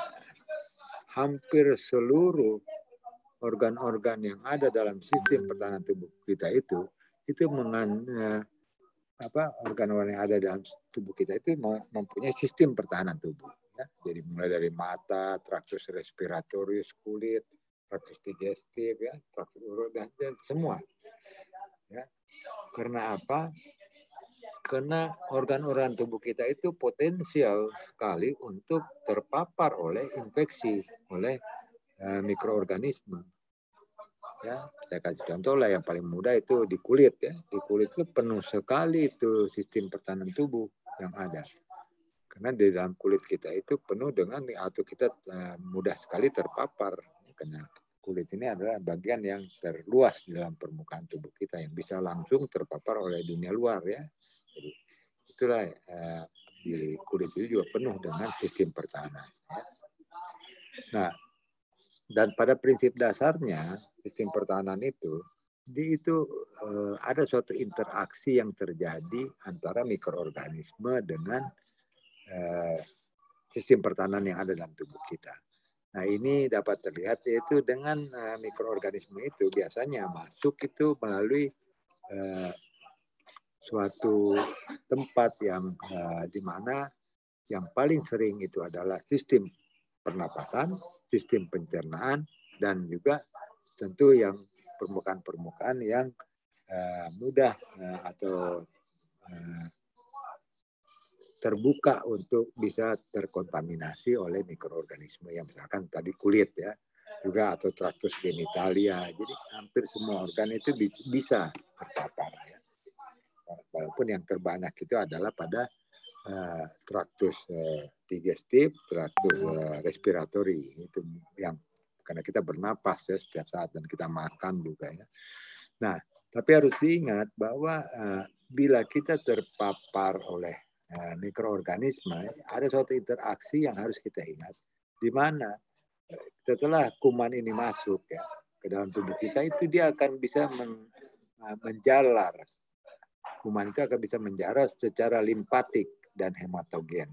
hampir seluruh organ-organ yang ada dalam sistem pertahanan tubuh kita itu organ-organ yang ada dalam tubuh kita itu mempunyai sistem pertahanan tubuh. Ya. Jadi mulai dari mata, traktus respiratorius, kulit, traktus digestif, ya, traktus urut, dan semua. Ya. Karena apa? Karena organ-organ tubuh kita itu potensial sekali untuk terpapar oleh infeksi, oleh mikroorganisme. Ya, saya kasih contoh lah yang paling mudah itu di kulit ya. Di kulit itu penuh sekali itu sistem pertahanan tubuh yang ada. Karena di dalam kulit kita itu penuh dengan, atau kita mudah sekali terpapar. Karena kulit ini adalah bagian yang terluas di dalam permukaan tubuh kita yang bisa langsung terpapar oleh dunia luar ya. Jadi itulah di kulit itu juga penuh dengan sistem pertahanan. Ya. Nah, dan pada prinsip dasarnya sistem pertahanan itu ada suatu interaksi yang terjadi antara mikroorganisme dengan sistem pertahanan yang ada dalam tubuh kita. Nah, ini dapat terlihat yaitu dengan mikroorganisme itu biasanya masuk itu melalui suatu tempat yang di mana yang paling sering itu adalah sistem pernapasan, sistem pencernaan, dan juga tentu yang permukaan-permukaan yang mudah atau terbuka untuk bisa terkontaminasi oleh mikroorganisme yang misalkan tadi kulit ya, juga atau traktus genitalia. Jadi hampir semua organ itu bisa terpapar ya. Walaupun yang terbanyak itu adalah pada traktus digestif, traktus respiratori, itu yang karena kita bernapas ya setiap saat dan kita makan juga ya. Nah, tapi harus diingat bahwa bila kita terpapar oleh mikroorganisme, ada suatu interaksi yang harus kita ingat, di mana setelah kuman ini masuk ya ke dalam tubuh kita, itu dia akan bisa menjalar. Kuman itu akan bisa menjalar secara limpatik dan hematogen.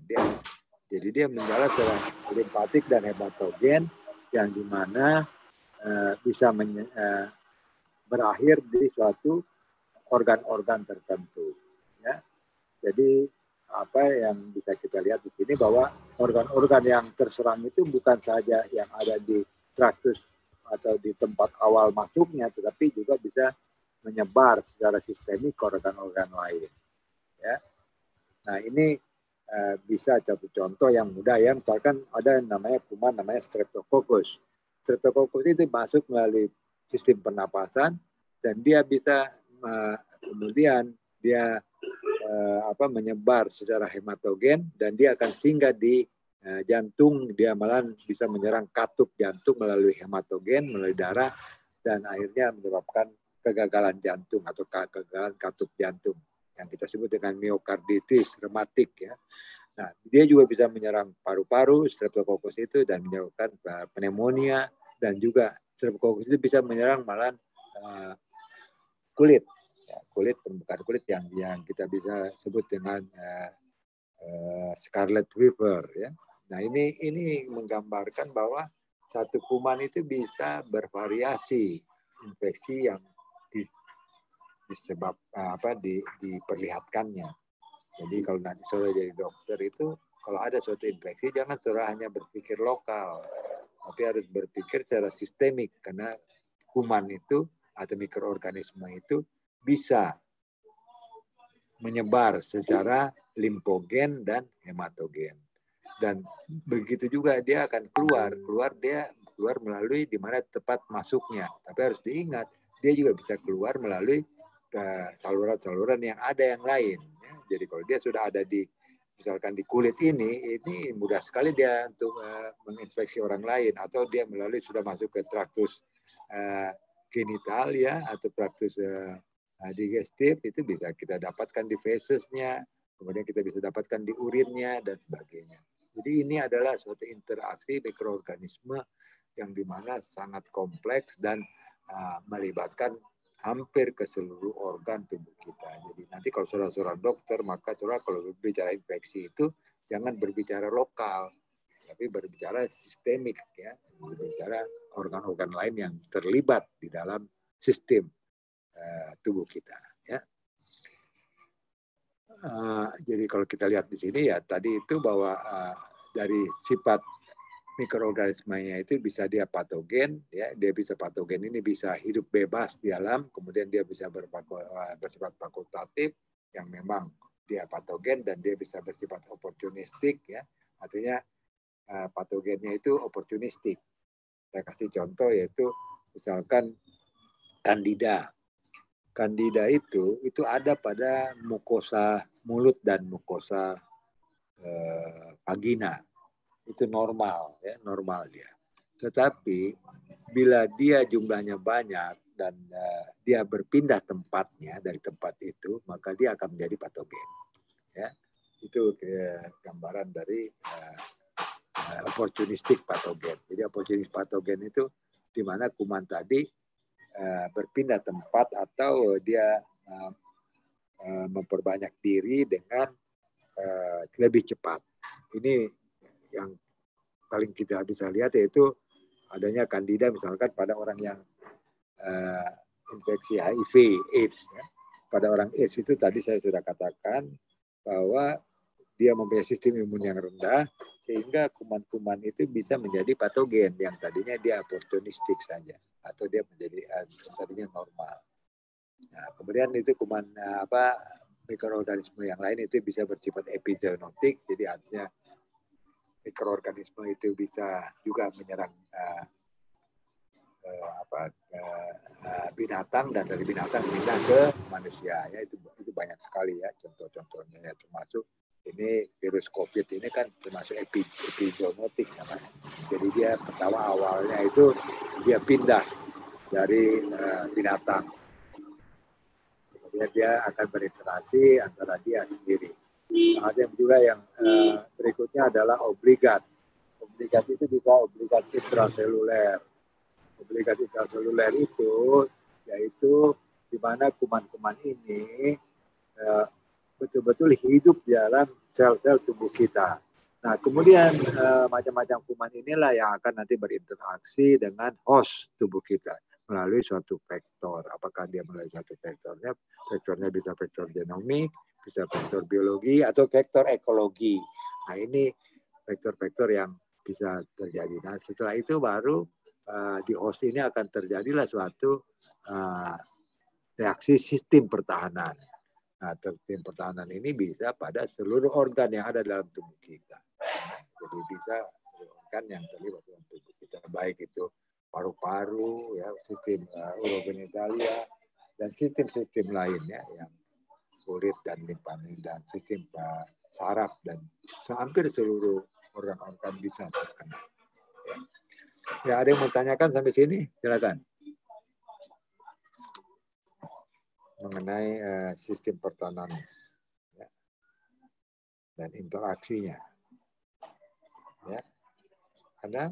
Jadi dia menjalar secara limpatik dan hematogen yang dimana bisa berakhir di suatu organ-organ tertentu. Ya. Jadi apa yang bisa kita lihat di sini bahwa organ-organ yang terserang itu bukan saja yang ada di traktus atau di tempat awal masuknya, tetapi juga bisa menyebar secara sistemik ke organ-organ lain. Ya. Nah ini bisa satu contoh yang mudah ya, misalkan ada namanya kuman namanya Streptococcus. Streptococcus itu masuk melalui sistem pernapasan dan dia bisa kemudian dia menyebar secara hematogen dan dia akan singgah di jantung, dia malah bisa menyerang katup jantung melalui hematogen, melalui darah, dan akhirnya menyebabkan kegagalan jantung atau kegagalan katup jantung yang kita sebut dengan miokarditis rematik ya. Nah, dia juga bisa menyerang paru-paru, Streptococcus itu, dan menyebabkan pneumonia, dan juga Streptococcus itu bisa menyerang malah kulit, ya, kulit, permukaan kulit yang kita bisa sebut dengan scarlet fever ya. Nah ini menggambarkan bahwa satu kuman itu bisa bervariasi infeksi yang disebab diperlihatkannya. Jadi kalau nanti saudara jadi dokter itu kalau ada suatu infeksi jangan saudara hanya berpikir lokal, tapi harus berpikir secara sistemik karena kuman itu atau mikroorganisme itu bisa menyebar secara limfogen dan hematogen. Dan begitu juga dia akan keluar melalui di mana tempat masuknya. Tapi harus diingat, dia juga bisa keluar melalui saluran-saluran yang ada yang lain. Ya. Jadi kalau dia sudah ada misalkan di kulit ini mudah sekali dia untuk menginfeksi orang lain, atau dia melalui sudah masuk ke traktus genital ya, atau traktus digestif, itu bisa kita dapatkan di fesesnya, kemudian kita bisa dapatkan di urinnya dan sebagainya. Jadi ini adalah suatu interaksi mikroorganisme yang dimana sangat kompleks dan melibatkan hampir ke seluruh organ tubuh kita. Jadi nanti kalau saudara dokter, maka saudara kalau berbicara infeksi itu jangan berbicara lokal, tapi berbicara sistemik ya, berbicara organ-organ lain yang terlibat di dalam sistem tubuh kita ya. Jadi kalau kita lihat di sini ya tadi itu bahwa dari sifat mikroorganismenya itu bisa dia patogen ya, dia bisa patogen ini bisa hidup bebas di alam, kemudian dia bisa bersifat fakultatif yang memang dia patogen, dan dia bisa bersifat oportunistik ya, artinya patogennya itu oportunistik. Saya kasih contoh yaitu misalkan Candida. Candida itu ada pada mukosa mulut dan mukosa vagina. Itu normal ya, normal dia. Tetapi bila dia jumlahnya banyak dan dia berpindah tempatnya dari tempat itu, maka dia akan menjadi patogen. Ya, itu gambaran dari opportunistic patogen. Jadi opportunistic patogen itu di mana kuman tadi berpindah tempat atau dia memperbanyak diri dengan lebih cepat. Ini yang paling kita bisa lihat yaitu adanya Candida misalkan pada orang yang infeksi HIV AIDS ya. Pada orang AIDS itu tadi saya sudah katakan bahwa dia mempunyai sistem imun yang rendah sehingga kuman-kuman itu bisa menjadi patogen yang tadinya dia oportunistik saja atau dia menjadi tadinya normal. Nah, kemudian itu kuman mikroorganisme yang lain itu bisa bersifat epizoonotik, jadi artinya mikroorganisme itu bisa juga menyerang binatang dan dari binatang pindah ke manusia ya, itu banyak sekali ya contoh-contohnya ya, termasuk ini virus COVID ini kan termasuk epizoonotik namanya. Jadi dia pertama awalnya itu dia pindah dari binatang, kemudian dia akan berinteraksi antara dia sendiri. Ada juga yang berikutnya adalah obligat. Obligat itu bisa obligat intraseluler. Obligat intraseluler itu yaitu di mana kuman-kuman ini betul-betul hidup di dalam sel-sel tubuh kita. Nah, kemudian macam-macam kuman inilah yang akan nanti berinteraksi dengan host tubuh kita melalui suatu vektor. Apakah dia melalui suatu vektornya? Vektornya bisa vektor genomik, bisa vektor biologi, atau vektor ekologi. Nah, ini vektor-vektor yang bisa terjadi. Nah, setelah itu baru di host ini akan terjadilah suatu reaksi sistem pertahanan. Nah, sistem pertahanan ini bisa pada seluruh organ yang ada dalam tubuh kita. Jadi bisa organ yang terlibat dalam tubuh kita, baik itu paru-paru, ya, sistem urogenitalia, dan sistem-sistem lainnya yang kulit dan limpa dan sistem saraf dan hampir seluruh organ-organ bisa terkena. Ya, ada yang mau tanyakan sampai sini? Silakan. Mengenai sistem pertahanan, ya, dan interaksinya. Ya. Ada?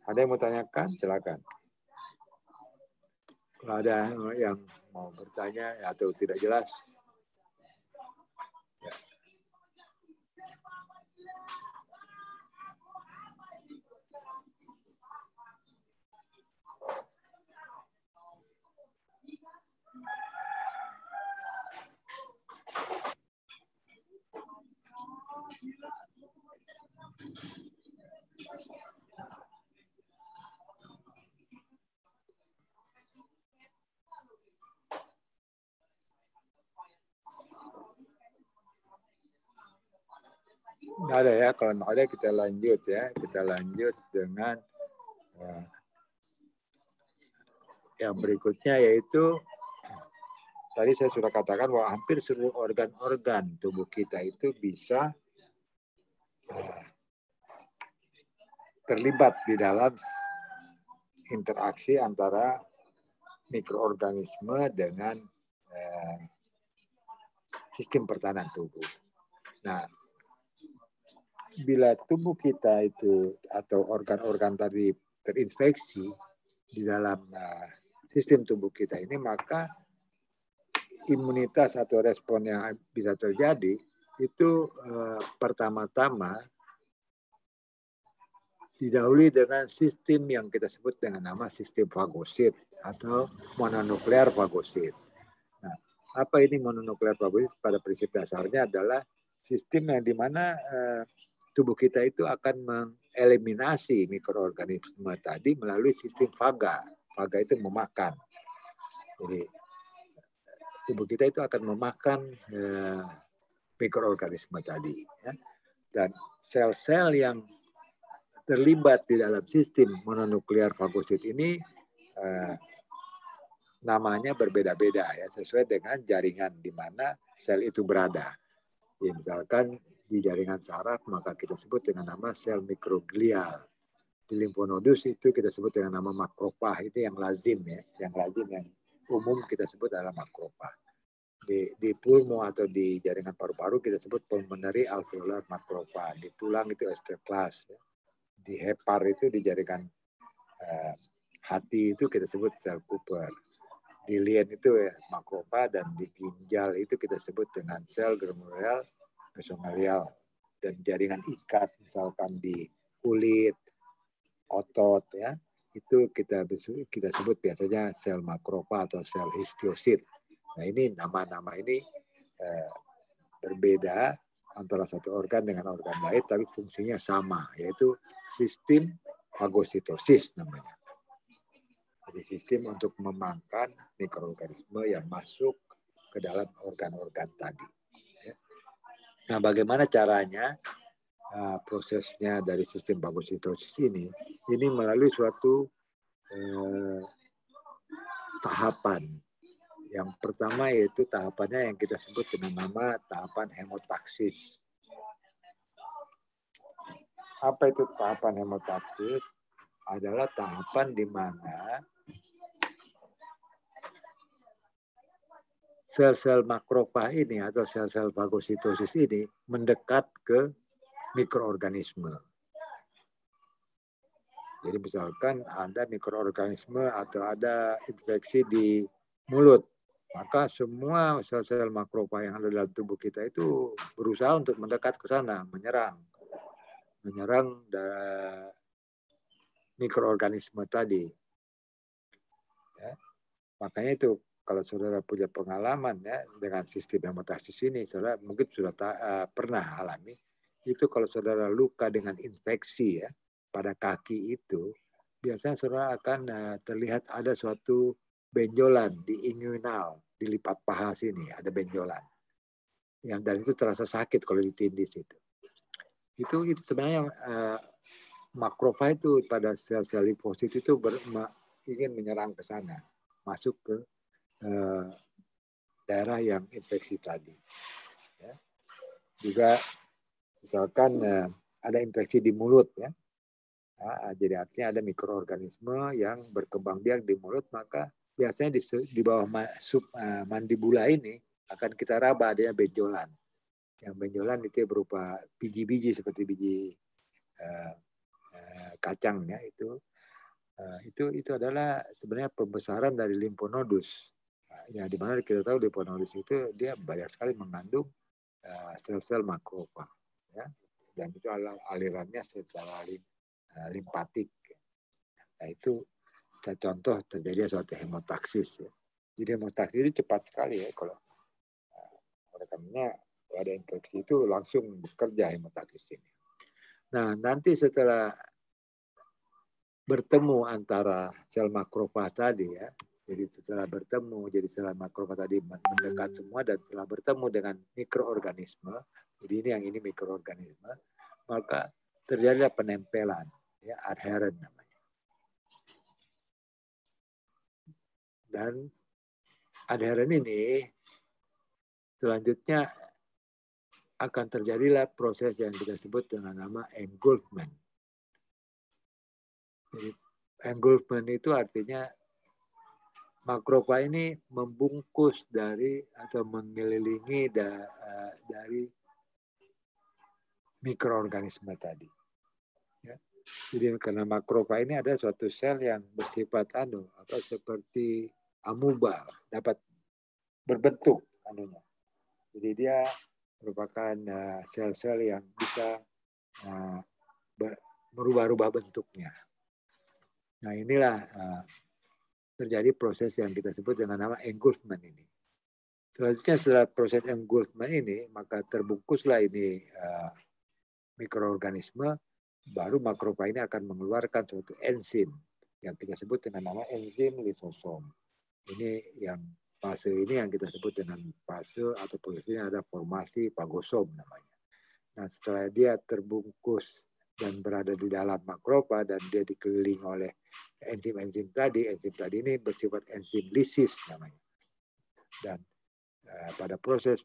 Ada yang mau tanyakan? Silakan. Kalau ada yang mau bertanya atau tidak jelas, ya. Nggak ada ya, kalau nggak ada kita lanjut ya. Kita lanjut dengan yang berikutnya, yaitu tadi saya sudah katakan bahwa hampir seluruh organ-organ tubuh kita itu bisa terlibat di dalam interaksi antara mikroorganisme dengan sistem pertahanan tubuh. Nah, bila tubuh kita itu atau organ-organ tadi terinfeksi di dalam sistem tubuh kita ini, maka imunitas atau respon yang bisa terjadi itu pertama-tama didahului dengan sistem yang kita sebut dengan nama sistem fagosit atau mononuklear fagosit. Nah, apa ini mononuklear fagosit? Pada prinsip dasarnya adalah sistem yang dimana tubuh kita itu akan mengeliminasi mikroorganisme tadi melalui sistem faga. Faga itu memakan. Jadi tubuh kita itu akan memakan mikroorganisme tadi. Ya. Dan sel-sel yang terlibat di dalam sistem mononuklear fagosit ini namanya berbeda-beda ya, sesuai dengan jaringan di mana sel itu berada. Ya, misalkan di jaringan saraf maka kita sebut dengan nama sel mikroglial. Di limfonodus itu kita sebut dengan nama makrofag, itu yang lazim ya, yang umum kita sebut adalah makrofag. Di pulmo atau di jaringan paru-paru kita sebut pulmonary alveolar makrofag. Di tulang itu osteoclast. Ya. Di hepar itu di jaringan hati itu kita sebut sel Cooper. Di lien itu ya, makrofag, dan di ginjal itu kita sebut dengan sel glomerulal mesomelial. Dan jaringan ikat misalkan di kulit, otot ya, itu kita sebut biasanya sel makrofag atau sel histiosit. Nah, ini nama-nama ini berbeda antara satu organ dengan organ lain, tapi fungsinya sama, yaitu sistem fagositosis namanya. Jadi sistem untuk memakan mikroorganisme yang masuk ke dalam organ-organ tadi. Nah, bagaimana caranya prosesnya dari sistem fagositosis ini melalui suatu tahapan. Yang pertama yaitu tahapannya yang kita sebut dengan nama tahapan hemotaksis. Apa itu tahapan hemotaksis? Adalah tahapan di mana sel-sel makrofag ini atau sel-sel fagositosis ini mendekat ke mikroorganisme. Jadi misalkan ada mikroorganisme atau ada infeksi di mulut, maka semua sel-sel makrofag yang ada dalam tubuh kita itu berusaha untuk mendekat ke sana, menyerang mikroorganisme tadi. Makanya itu kalau saudara punya pengalaman ya dengan sistem hemostasis ini, saudara mungkin sudah pernah alami. Itu kalau saudara luka dengan infeksi ya pada kaki itu, biasanya saudara akan terlihat ada suatu benjolan di inguinal, di lipat paha sini ada benjolan. Dan itu terasa sakit kalau ditindis itu. Itu sebenarnya makrofag itu pada sel-sel limfosit itu ingin menyerang ke sana, masuk ke daerah yang infeksi tadi. Ya. Juga misalkan ada infeksi di mulut ya. Jadi artinya ada mikroorganisme yang berkembang biak di mulut, maka biasanya di bawah mandibula ini akan kita raba adanya benjolan. Yang benjolan itu berupa biji-biji seperti biji kacang ya itu adalah sebenarnya pembesaran dari limfonodus. Ya di mana kita tahu limfonodus itu dia banyak sekali mengandung sel-sel makrofag ya, dan itu alirannya secara limpatik. Nah itu contoh terjadi suatu hemotaksis ya. Jadi hemotaksis itu cepat sekali ya kalau rekannya ada infeksi itu langsung bekerja hemotaksis ini. Nah nanti setelah bertemu antara sel makrofag tadi ya, jadi setelah bertemu, jadi sel makrofag tadi mendekat semua dan setelah bertemu dengan mikroorganisme, jadi ini mikroorganisme, maka terjadi penempelan, ya adheren namanya. Dan adheren ini selanjutnya akan terjadilah proses yang kita sebut dengan nama engulfment. Jadi engulfment itu artinya makrofag ini membungkus dari atau mengelilingi dari mikroorganisme tadi. Ya. Jadi karena makrofag ini ada suatu sel yang bersifat seperti amuba, dapat berbentuk anunya. Jadi dia merupakan sel-sel yang bisa merubah-rubah bentuknya. Nah inilah terjadi proses yang kita sebut dengan nama engulfment ini. Selanjutnya setelah proses engulfment ini, maka terbungkuslah ini mikroorganisme, baru makrofag ini akan mengeluarkan suatu enzim yang kita sebut dengan nama enzim lisosom. Ini yang fase ini yang kita sebut dengan fase atau prosesnya ada formasi fagosom namanya. Nah setelah dia terbungkus dan berada di dalam makrofag dan dia dikelilingi oleh enzim tadi ini bersifat enzim lisis namanya. Dan pada proses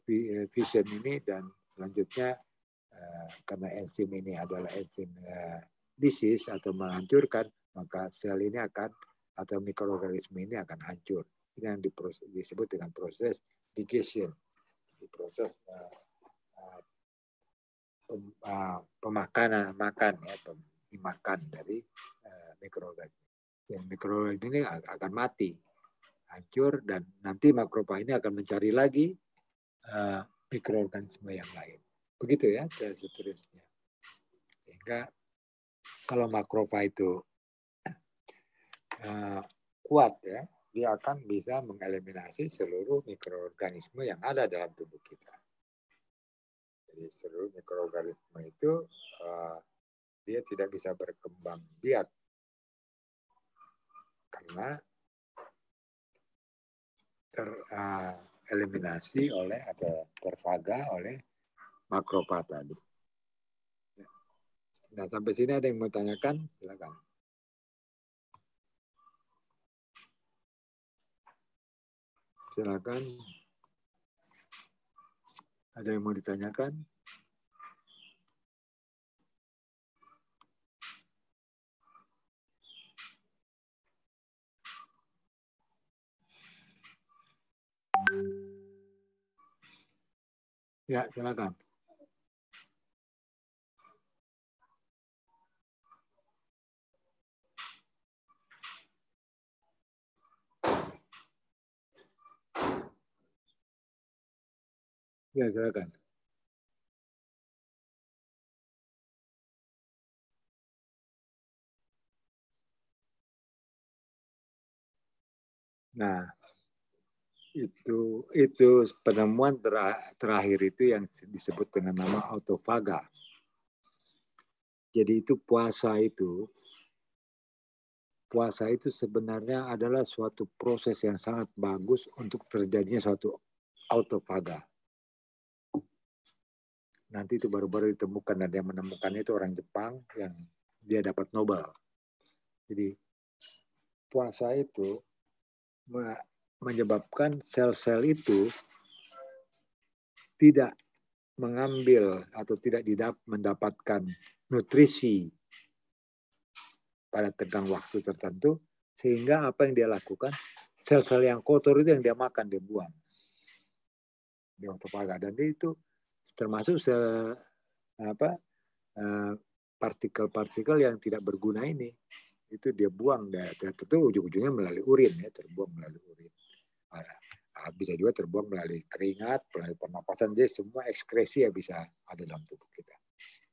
fission ini dan selanjutnya karena enzim ini adalah enzim lisis atau menghancurkan, maka sel ini akan atau mikroorganisme ini akan hancur. Ini yang disebut dengan proses digestion, proses pemakanan dimakan dari mikroorganisme. Yang mikroorganisme ini akan mati, hancur, dan nanti makrofag ini akan mencari lagi mikroorganisme yang lain. Begitu ya seterusnya. Sehingga kalau makrofag itu kuat ya, dia akan bisa mengeliminasi seluruh mikroorganisme yang ada dalam tubuh kita. Jadi seluruh mikroorganisme itu dia tidak bisa berkembang biak karena tereliminasi oleh atau terfaga oleh makrofag tadi. Nah sampai sini ada yang mau tanyakan? Silakan. Silakan. Ada yang mau ditanyakan? Ya, silakan. Ya, silakan. Nah, itu penemuan terakhir itu yang disebut dengan nama autofaga. Jadi itu puasa itu sebenarnya adalah suatu proses yang sangat bagus untuk terjadinya suatu autofaga. Nanti itu baru-baru ditemukan, dan yang menemukannya itu orang Jepang yang dia dapat Nobel. Jadi puasa itu menyebabkan sel-sel itu tidak mengambil atau tidak mendapatkan nutrisi pada tenggang waktu tertentu, sehingga apa yang dia lakukan, sel-sel yang kotor itu yang dia makan, dia buang di autofaga. Dan itu termasuk partikel-partikel yang tidak berguna ini, itu dia buang, tentu ujung-ujungnya melalui urin, ya, terbuang melalui urin. Bisa juga terbuang melalui keringat, melalui pernapasan, jadi semua ekskresi yang bisa ada dalam tubuh kita.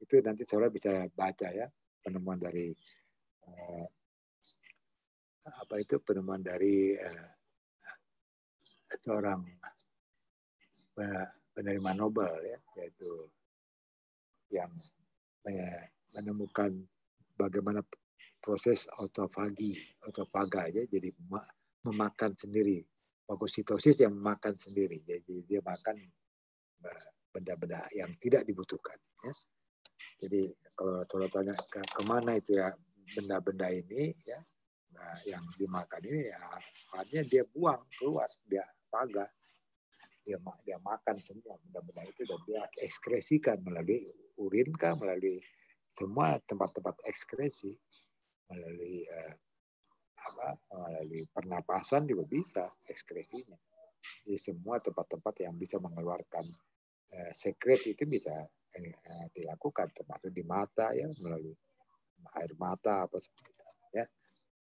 Itu nanti saudara bisa baca, ya, penemuan dari penemuan dari seorang penerima Nobel, ya, yaitu yang menemukan bagaimana proses autofaga, ya, jadi memakan sendiri, fagositosis yang memakan sendiri, jadi dia makan benda-benda yang tidak dibutuhkan, ya. Jadi kalau tanya kemana itu, ya, benda-benda ini, ya, nah, yang dimakan ini, ya, akhirnya dia buang keluar, dia faga, dia makan semua benda-benda itu, dan dia ekskresikan melalui urin kah, melalui semua tempat-tempat ekskresi, melalui melalui pernapasan juga bisa ekskresinya. Jadi semua tempat-tempat yang bisa mengeluarkan sekret itu bisa dilakukan, termasuk di mata, ya, melalui air mata apa seperti, ya,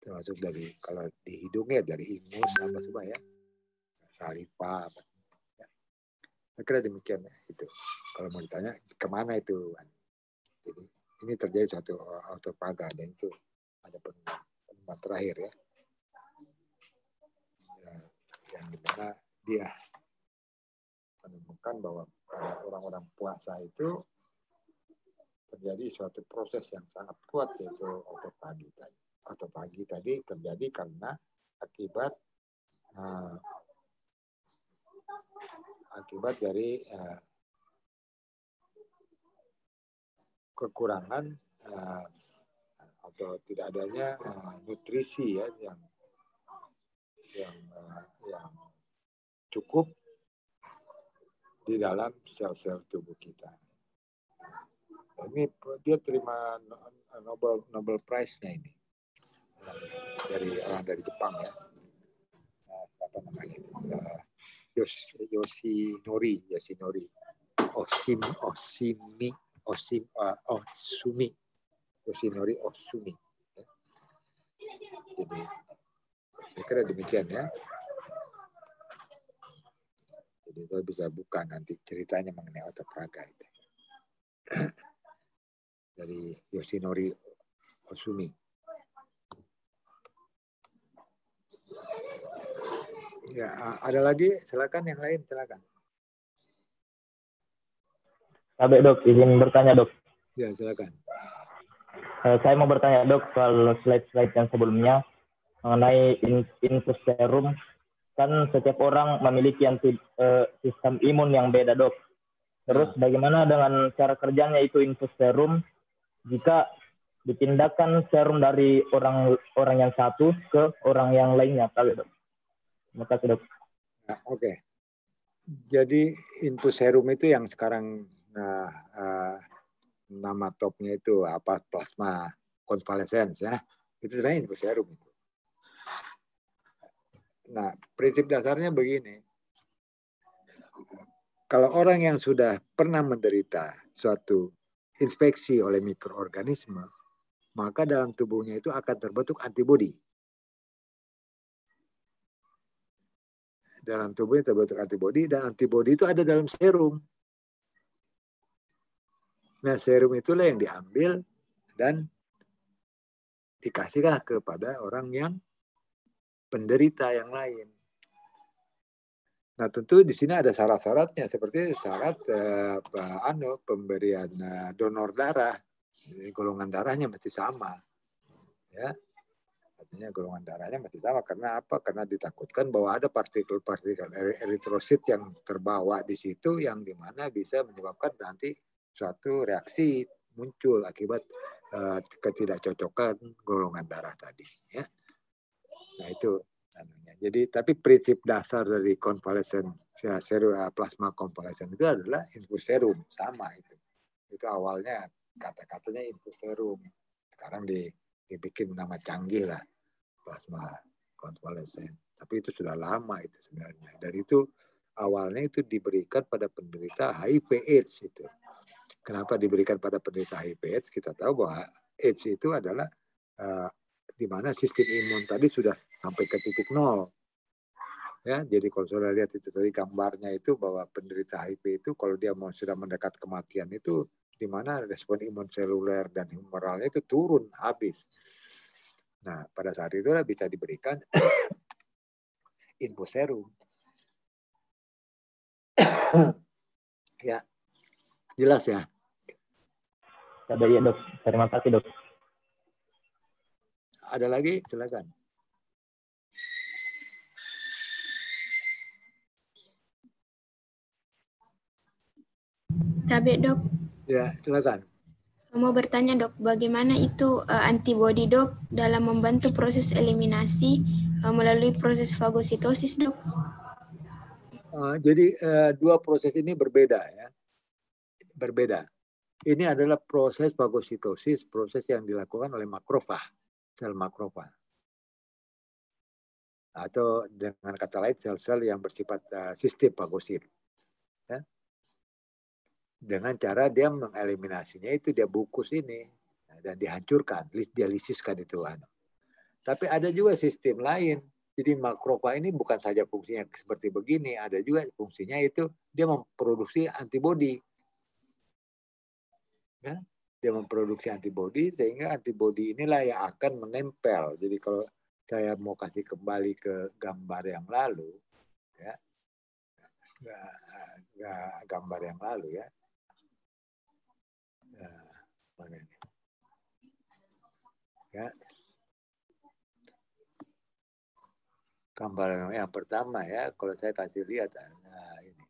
termasuk dari, kalau di hidungnya dari ingus apa semua, ya, saliva apa, ya. Saya kira demikian, ya, itu. Kalau mau ditanya kemana itu, jadi ini terjadi suatu autofaga, dan itu ada penemuan terakhir, ya, yang dimana dia menemukan bahwa pada orang-orang puasa itu terjadi suatu proses yang sangat kuat, yaitu autofagi tadi. Autofagi tadi terjadi karena akibat dari kekurangan atau tidak adanya nutrisi, ya, yang cukup di dalam sel-sel tubuh kita. Ini dia terima Nobel Prize-nya ini dari Jepang, ya. Apa namanya itu? Yoshinori Osumi, Yoshinori Osumi. Jadi saya kira demikian, ya. Jadi kita bisa buka nanti ceritanya mengenai autofaga itu dari Yoshinori Osumi. Ya, ada lagi? Silakan, yang lain silakan. Sampai, Dok, izin bertanya, Dok. Ya, silakan. Saya mau bertanya, Dok, soal slide-slide yang sebelumnya mengenai infus serum. Kan setiap orang memiliki sistem imun yang beda, Dok. Terus bagaimana dengan cara kerjanya itu infus serum jika dipindahkan serum dari orang yang satu ke orang yang lainnya, Dok? Terima kasih, Dok. Nah, oke. Jadi infus serum itu yang sekarang nama topnya itu apa, plasma konvalesens, ya. Itu sebenarnya infus serum itu. Nah, prinsip dasarnya begini. Kalau orang yang sudah pernah menderita suatu infeksi oleh mikroorganisme, maka dalam tubuhnya itu akan terbentuk antibodi. Dalam tubuhnya terbentuk antibodi, dan antibodi itu ada dalam serum. Nah, serum itulah yang diambil dan dikasihkan kepada orang yang penderita yang lain. Nah, tentu di sini ada syarat-syaratnya seperti syarat pemberian donor darah. Golongan darahnya mesti sama. Ya. Artinya golongan darahnya mesti sama karena apa? Karena ditakutkan bahwa ada partikel-partikel eritrosit yang terbawa di situ yang dimana bisa menyebabkan nanti suatu reaksi muncul akibat ketidakcocokan golongan darah tadi. Ya. Nah itu. Jadi tapi prinsip dasar dari konvalesen plasma konvalesen itu adalah infuserum sama itu. Itu awalnya kata-katanya infuserum. Sekarang dibikin nama canggih lah plasma konvalesen. Tapi itu sudah lama itu sebenarnya. Dari itu awalnya itu diberikan pada penderita HIV/AIDS itu. Kenapa diberikan pada penderita HIV/AIDS? Kita tahu bahwa AIDS itu adalah di mana sistem imun tadi sudah sampai ke titik nol. Ya, jadi kalau saudara lihat itu tadi gambarnya itu bahwa penderita HIV itu kalau dia sudah mendekat kematian itu di mana respon imun seluler dan humoralnya itu turun habis. Nah, pada saat itu bisa diberikan infuserum. Ya, jelas ya? Ada ya dok, terima kasih dok. Ada lagi? Silakan. Tabe dok. Ya, silakan. Mau bertanya dok, bagaimana itu antibodi dok dalam membantu proses eliminasi melalui proses fagositosis dok? Jadi dua proses ini berbeda ya, berbeda. Ini adalah proses fagositosis, proses yang dilakukan oleh makrofag, sel makrofag. Atau dengan kata lain sel-sel yang bersifat sistem fagosit. Ya. Dengan cara dia mengeliminasinya itu dia bungkus ini dan dihancurkan, dialisiskan itu. Tapi ada juga sistem lain. Jadi makrofag ini bukan saja fungsinya seperti begini, ada juga fungsinya itu dia memproduksi antibodi. Ya, dia memproduksi antibodi sehingga antibodi inilah yang akan menempel. Jadi kalau saya mau kasih kembali ke gambar yang lalu, ya, gambar yang lalu ya. Mana ini? Ya. Gambar yang pertama ya, kalau saya kasih lihat, nah ini.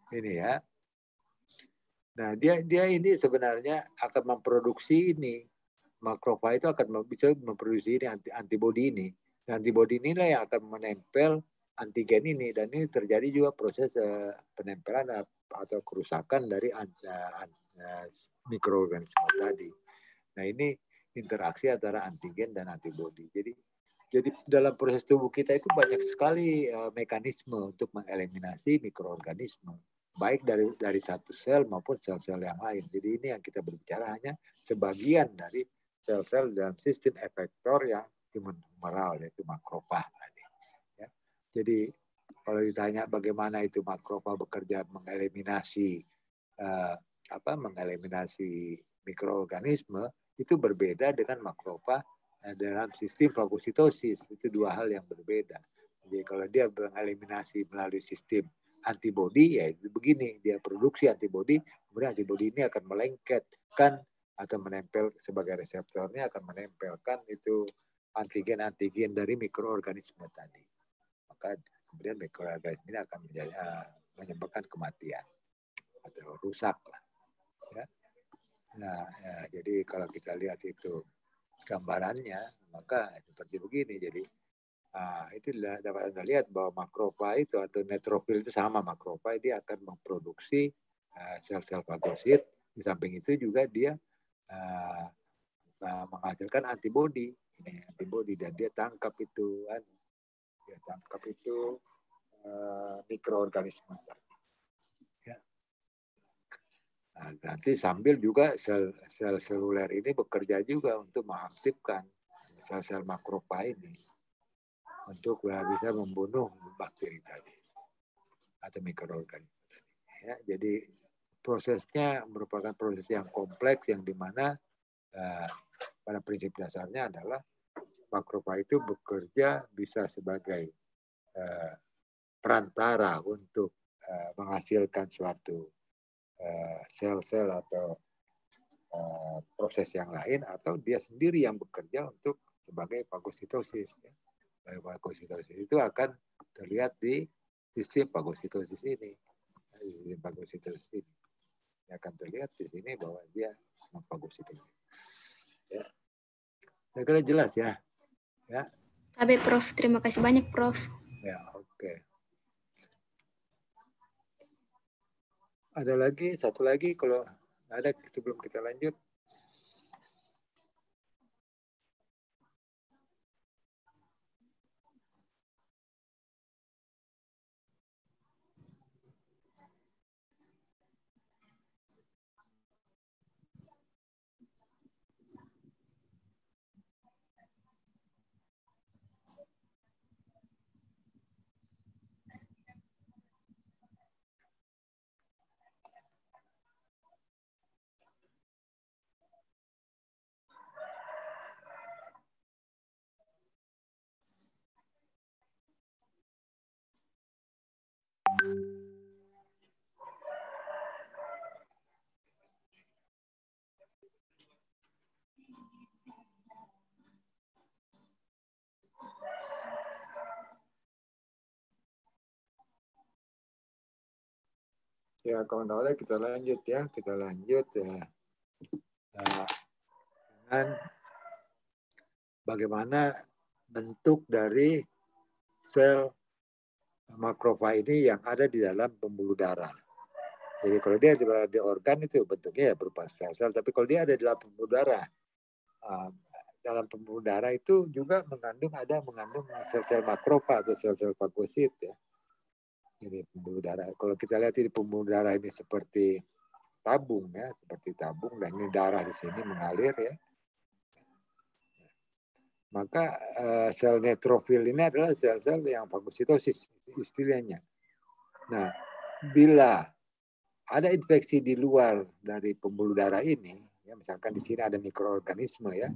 Ini ya. Nah, dia ini sebenarnya akan memproduksi ini. Makrofag itu akan bisa memproduksi ini antibodi ini. Antibodi inilah yang akan menempel antigen ini dan ini terjadi juga proses penempelan atau kerusakan dari mikroorganisme tadi. Nah, ini interaksi antara antigen dan antibodi. Jadi dalam proses tubuh kita itu banyak sekali mekanisme untuk mengeliminasi mikroorganisme, baik dari satu sel maupun sel-sel yang lain. Jadi ini yang kita berbicara hanya sebagian dari sel-sel dalam sistem efektor yang humoral, yaitu makrofag tadi. Ya. Jadi kalau ditanya bagaimana itu makrofag bekerja mengeliminasi mengeliminasi mikroorganisme, itu berbeda dengan makrofag dalam sistem fagositosis. Itu dua hal yang berbeda. Jadi kalau dia mengeliminasi melalui sistem antibodi, ya itu begini, dia produksi antibodi, kemudian antibodi ini akan melengketkan atau menempel sebagai reseptornya akan menempelkan itu antigen-antigen dari mikroorganisme tadi. Maka kemudian mikroorganisme ini akan menyebabkan kematian atau rusak lah. Ya. Nah, ya, jadi kalau kita lihat itu gambarannya, maka seperti begini. Jadi itu dapat Anda lihat bahwa makrofag itu atau neutrofil itu sama makrofag, dia akan memproduksi sel-sel fagosit. Di samping itu juga dia menghasilkan antibodi. Ini antibodi dan dia tangkap itu mikroorganisme. Ya. Nah, nanti sambil juga sel seluler ini bekerja juga untuk mengaktifkan sel-sel makrofag ini untuk bisa membunuh bakteri tadi atau mikroorganisme tadi. Ya, jadi prosesnya merupakan proses yang kompleks yang dimana pada prinsip dasarnya adalah makrofa itu bekerja bisa sebagai perantara untuk menghasilkan suatu sel-sel atau proses yang lain, atau dia sendiri yang bekerja untuk sebagai fagositosis. Ya. Fagositosis itu akan terlihat di sistem fagositosis ini. Sistem fagositosis ini akan terlihat di sini bahwa dia fagositosis. Ya. Saya kira jelas ya. Ya. Tapi Prof, terima kasih banyak Prof. Ya, oke. Ada lagi, satu lagi kalau ada sebelum kita lanjut. Ya, kawan-kawan kita lanjut ya. Kita lanjut ya. Dengan bagaimana bentuk dari sel makrofa ini yang ada di dalam pembuluh darah. Jadi kalau dia di organ itu bentuknya ya berupa sel-sel. Tapi kalau dia ada di dalam pembuluh darah itu juga mengandung sel-sel makrofa atau sel-sel fagosit ya. Ini pembuluh darah. Kalau kita lihat di pembuluh darah ini seperti tabung ya, seperti tabung, dan ini darah di sini mengalir ya. Maka sel neutrofil ini adalah sel-sel yang fagositosis istilahnya. Nah, bila ada infeksi di luar dari pembuluh darah ini, ya misalkan di sini ada mikroorganisme ya,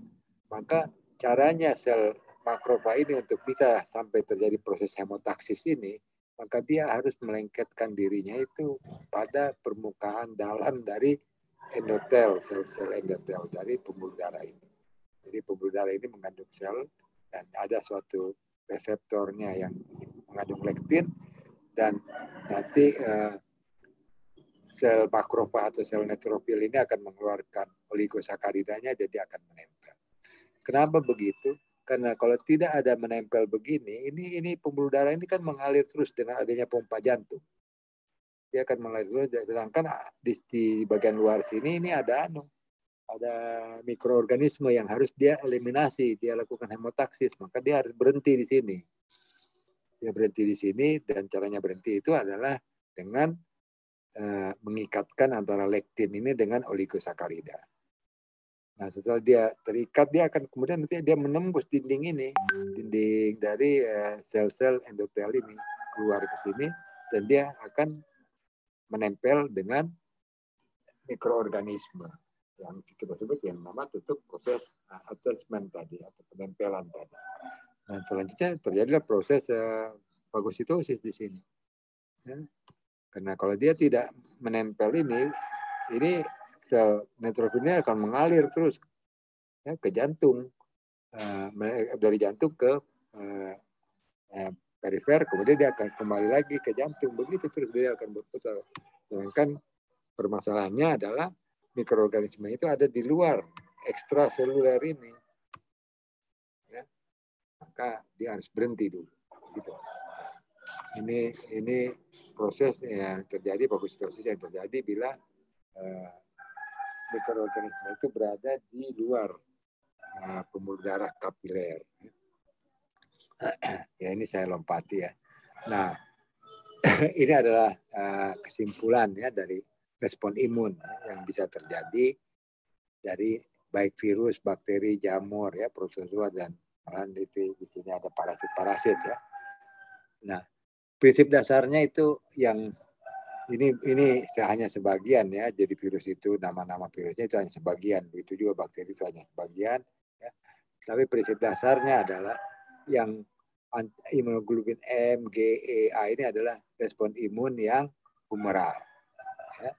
maka caranya sel makrofa ini untuk bisa sampai terjadi proses hemotaksis ini, maka dia harus melengketkan dirinya itu pada permukaan dalam dari endotel, sel-sel endotel dari pembuluh darah ini. Jadi pembuluh darah ini mengandung sel dan ada suatu reseptornya yang mengandung lektin, dan nanti sel makrofa atau sel neutrofil ini akan mengeluarkan oligosacharidanya, jadi akan menempel. Kenapa begitu? Karena kalau tidak ada menempel begini, ini pembuluh darah ini kan mengalir terus dengan adanya pompa jantung. Dia akan mengalir terus, sedangkan di bagian luar sini ini ada mikroorganisme yang harus dia eliminasi, dia lakukan hemotaksis, maka dia harus berhenti di sini. Dia berhenti di sini, dan caranya berhenti itu adalah dengan mengikatkan antara lektin ini dengan oligosakarida. Nah, setelah dia terikat, dia akan kemudian nanti dia menembus dinding ini, dinding dari sel-sel endotel ini keluar ke sini, dan dia akan menempel dengan mikroorganisme yang kita sebut yang nama tutup proses attachment tadi atau penempelan tadi. Dan selanjutnya terjadilah proses fagositosis di sini. Ya. Karena kalau dia tidak menempel ini sel neutrofilnya akan mengalir terus ya, ke jantung, dari jantung ke perifer, kemudian dia akan kembali lagi ke jantung, begitu terus dia akan berputar. Sedangkan permasalahannya adalah mikroorganisme itu ada di luar ekstraseluler ini, ya. Maka dia harus berhenti dulu, gitu. Ini proses yang terjadi, fagositosis yang terjadi bila mikroorganisme itu berada di luar pembuluh darah kapiler. Ya, ini saya lompati ya. Nah, ini adalah kesimpulan ya dari respon imun yang bisa terjadi dari baik virus, bakteri, jamur ya, protozoa, dan malahan di sini ada parasit-parasit ya. Nah, prinsip dasarnya itu yang ini hanya sebagian ya. Jadi virus itu, nama-nama virusnya itu hanya sebagian. Begitu juga bakteri itu hanya sebagian. Ya. Tapi prinsip dasarnya adalah yang imunoglobulin M, G, E, A ini adalah respon imun yang humoral. Ya.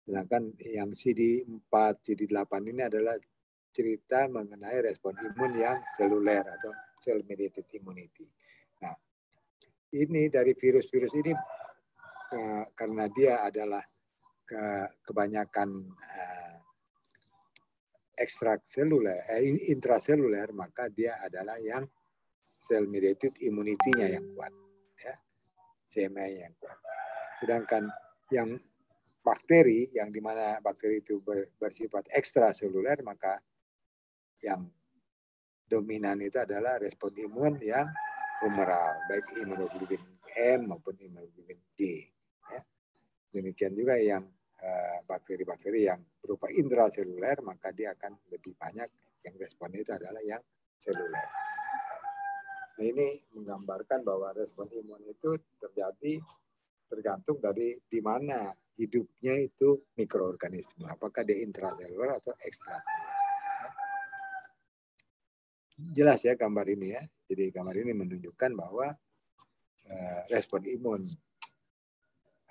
Sedangkan yang CD4, CD8 ini adalah cerita mengenai respon imun yang seluler atau cell mediated immunity. Nah, ini dari virus-virus ini karena dia adalah kebanyakan intraseluler, maka dia adalah yang cell mediated immunity-nya yang kuat, ya, CMI yang kuat. Sedangkan yang bakteri, yang dimana bakteri itu bersifat ekstraseluler, maka yang dominan itu adalah respon imun yang humoral, baik imunoglobulin M maupun imunoglobulin G. Ya. Demikian juga yang bakteri-bakteri yang berupa intraseluler, maka dia akan lebih banyak yang respon itu adalah yang seluler. Nah, ini menggambarkan bahwa respon imun itu terjadi tergantung dari di mana hidupnya itu mikroorganisme, apakah dia intraseluler atau ekstraseluler. Jelas ya gambar ini ya. Jadi gambar ini menunjukkan bahwa respon imun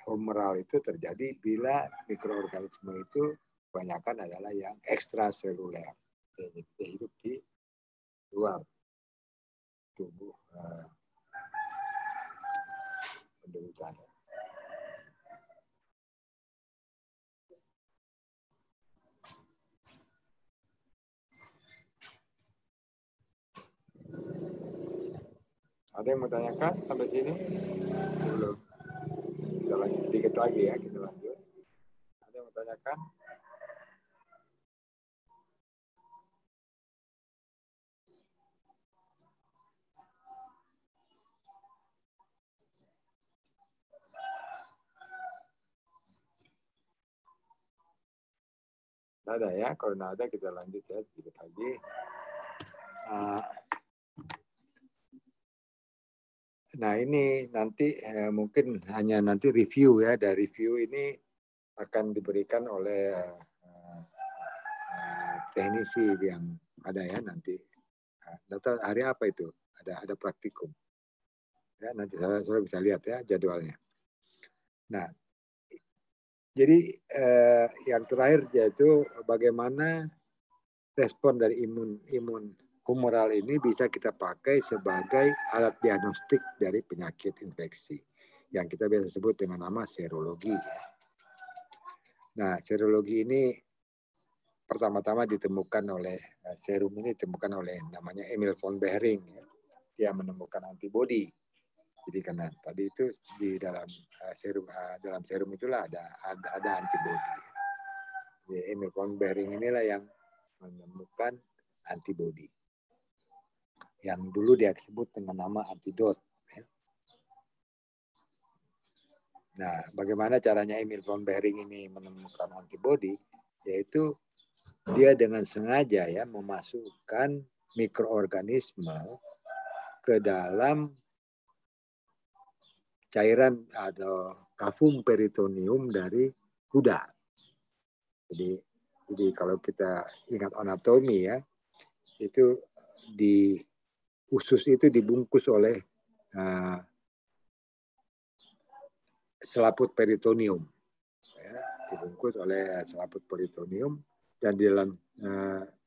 humoral itu terjadi bila mikroorganisme itu kebanyakan adalah yang ekstraseluler. Dia hidup di luar tubuh penderita. Ada yang mau tanyakan sampai sini? Belum. Kita lanjut sedikit lagi ya, kita lanjut. Ada yang mau tanyakan? Tidak ada ya, kalau tidak ada kita lanjut ya sedikit lagi. Nah ini nanti mungkin hanya nanti review ya. Dari review ini akan diberikan oleh teknisi yang ada ya nanti. Data hari apa itu? Ada praktikum. Ya, nanti saudara bisa lihat ya jadwalnya. Nah, jadi yang terakhir yaitu bagaimana respon dari imun humoral ini bisa kita pakai sebagai alat diagnostik dari penyakit infeksi yang kita biasa sebut dengan nama serologi. Nah, serologi ini pertama-tama ditemukan oleh serum ini ditemukan oleh namanya Emil von Behring. Dia menemukan antibodi. Jadi karena tadi itu di dalam serum itulah ada antibodi. Jadi Emil von Behring inilah yang menemukan antibodi. Yang dulu dia sebut dengan nama antidot. Nah, bagaimana caranya Emil von Behring ini menemukan antibodi? Yaitu dia dengan sengaja ya memasukkan mikroorganisme ke dalam cairan atau kafum peritoneum dari kuda. Jadi kalau kita ingat anatomi ya, itu di usus itu dibungkus oleh selaput peritoneum, ya, dibungkus oleh selaput peritoneum, dan di dalam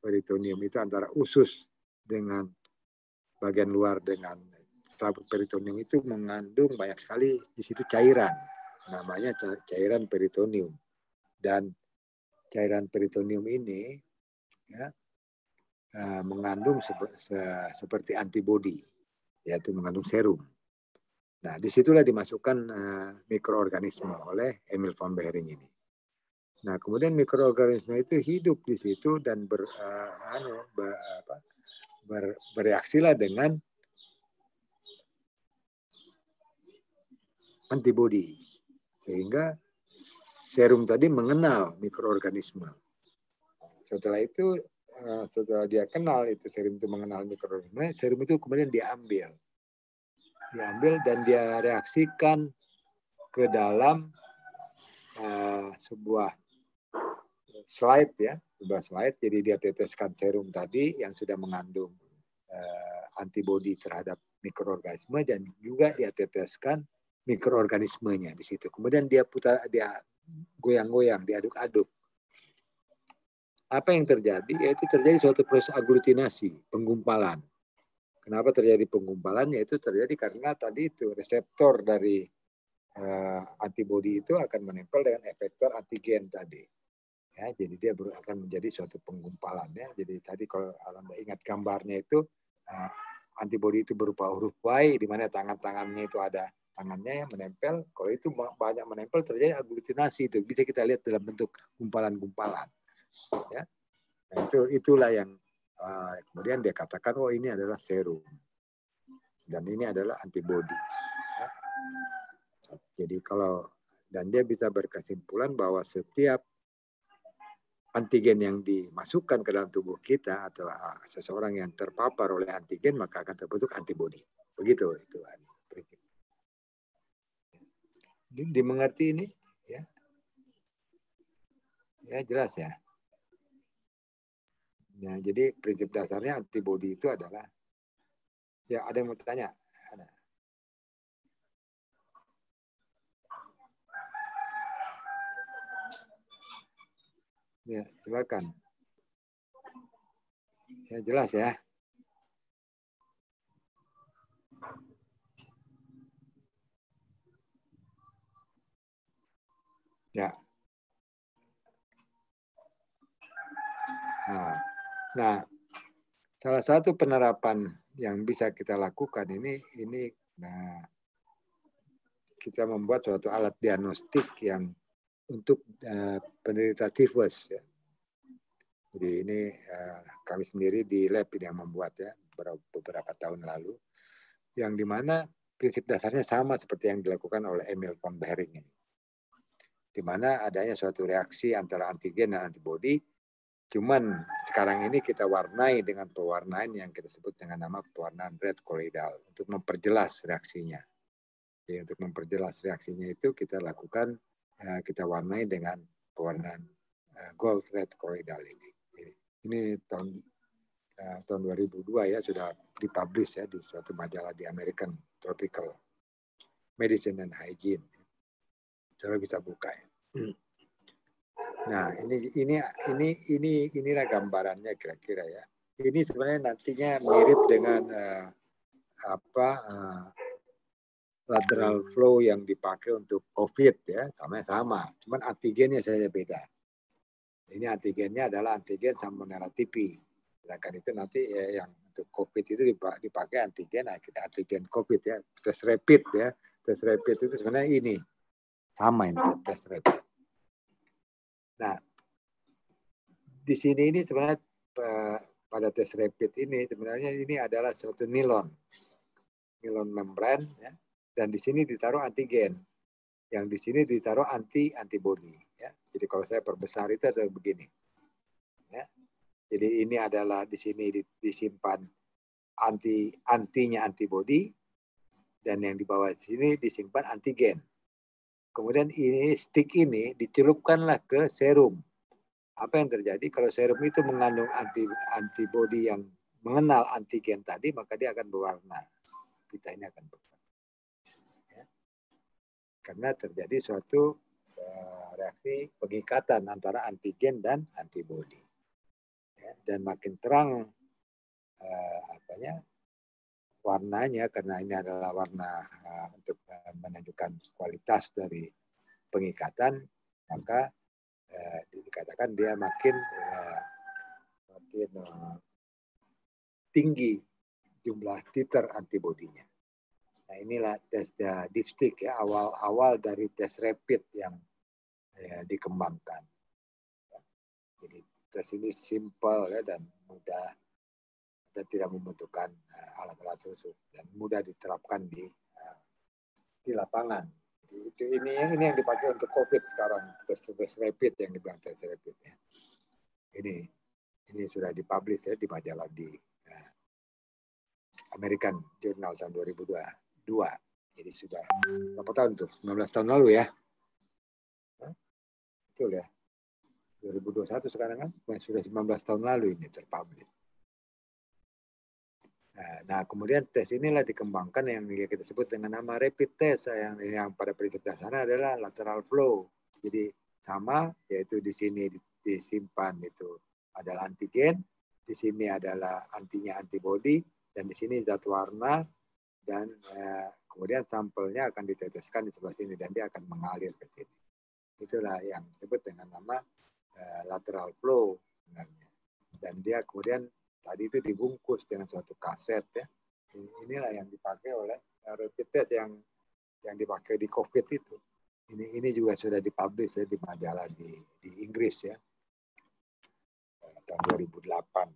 peritoneum itu antara usus dengan bagian luar dengan selaput peritoneum itu mengandung banyak sekali di situ cairan, namanya cairan peritoneum, dan cairan peritoneum ini ya, mengandung seperti antibodi, yaitu mengandung serum. Nah, disitulah dimasukkan mikroorganisme oleh Emil von Behring ini. Nah, kemudian mikroorganisme itu hidup di situ dan bereaksilah dengan antibodi, sehingga serum tadi mengenal mikroorganisme. Setelah itu, setelah dia kenal itu serum itu mengenal mikroorganisme, serum itu kemudian diambil dan dia reaksikan ke dalam sebuah slide ya, sebuah slide. Jadi dia teteskan serum tadi yang sudah mengandung antibodi terhadap mikroorganisme dan juga dia teteskan mikroorganismenya di situ. Kemudian dia goyang-goyang, diaduk-aduk. Apa yang terjadi? Yaitu terjadi suatu proses aglutinasi, penggumpalan. Kenapa terjadi penggumpalan? Yaitu terjadi karena tadi itu reseptor dari antibodi itu akan menempel dengan efektor antigen tadi. Ya, jadi dia akan menjadi suatu penggumpalan ya. Jadi tadi kalau Anda ingat gambarnya itu antibodi itu berupa huruf Y di mana tangan-tangannya itu ada tangannya yang menempel. Kalau itu banyak menempel terjadi aglutinasi itu bisa kita lihat dalam bentuk gumpalan-gumpalan. Ya. Nah, itulah yang kemudian dia katakan oh ini adalah serum dan ini adalah antibodi. Ya. Jadi dan dia bisa berkesimpulan bahwa setiap antigen yang dimasukkan ke dalam tubuh kita atau seseorang yang terpapar oleh antigen maka akan terbentuk antibodi. Begitu itu prinsip. Dimengerti ini? Ya, ya jelas ya. Nah, jadi prinsip dasarnya antibodi itu adalah ya ada yang mau tanya? Ada. Ya, silakan. Ya, jelas ya. Ya. Nah, salah satu penerapan yang bisa kita lakukan ini kita membuat suatu alat diagnostik yang untuk penderita tifus ya. Jadi ini kami sendiri di lab yang membuat ya beberapa tahun lalu, yang dimana prinsip dasarnya sama seperti yang dilakukan oleh Emil von Behring ini, dimana adanya suatu reaksi antara antigen dan antibodi, cuman sekarang ini kita warnai dengan pewarnaan yang kita sebut dengan nama pewarnaan red colloidal untuk memperjelas reaksinya. Jadi untuk memperjelas reaksinya itu kita lakukan kita warnai dengan pewarnaan gold red colloidal ini. Ini tahun 2002 ya sudah dipublish ya di suatu majalah di American Tropical Medicine and Hygiene. Saudara bisa buka ya. Nah, inilah gambarannya kira-kira ya. Ini sebenarnya nantinya mirip dengan lateral flow yang dipakai untuk COVID ya, sama. Cuman antigennya saja beda. Ini antigennya adalah antigen Salmonella typhi. Sedangkan itu nanti ya, yang untuk COVID itu dipakai antigen, kita antigen COVID ya, tes rapid ya. Tes rapid itu sebenarnya ini sama ini tes rapid. Nah, di sini ini sebenarnya pada tes rapid ini sebenarnya ini adalah suatu nilon membran ya, dan di sini ditaruh antigen, yang di sini ditaruh antibodi ya. Jadi kalau saya perbesar itu ada begini ya. Jadi ini adalah di sini disimpan antinya antibodi, dan yang di bawah sini disimpan antigen. Kemudian ini stick ini dicelupkanlah ke serum. Apa yang terjadi kalau serum itu mengandung antibodi yang mengenal antigen tadi, maka dia akan berwarna. Kita ini akan berwarna. Ya. Karena terjadi suatu reaksi pengikatan antara antigen dan antibodi. Ya. Dan makin terang warnanya, karena ini adalah warna untuk menunjukkan kualitas dari pengikatan, maka dikatakan dia makin tinggi jumlah titer antibodinya. Nah, inilah tes dipstick ya, awal dari tes rapid yang dikembangkan. Jadi tes ini simpel ya, dan mudah dan tidak membutuhkan alat-alat khusus dan mudah diterapkan di lapangan. Jadi ini yang dipakai untuk COVID sekarang, tes rapid yang dibilang tes rapid ya. Ini sudah dipublish ya di majalah di American Journal tahun 2002. Jadi sudah berapa tahun tuh? 19 tahun lalu ya. betul ya. 2021 sekarang kan, sudah 19 tahun lalu ini terpublish. Nah, kemudian tes inilah dikembangkan yang kita sebut dengan nama rapid test yang pada prinsip dasarnya adalah lateral flow. Jadi sama, yaitu di sini disimpan itu adalah antigen, di sini adalah antinya antibody, dan di sini zat warna, dan kemudian sampelnya akan diteteskan di sebelah sini dan dia akan mengalir ke sini. Itulah yang disebut dengan nama lateral flow sebenarnya. Dan dia kemudian tadi itu dibungkus dengan suatu kaset ya. Inilah yang dipakai oleh rapid test yang dipakai di COVID itu. Ini juga sudah dipublish ya, di majalah di Inggris ya, tahun 2008.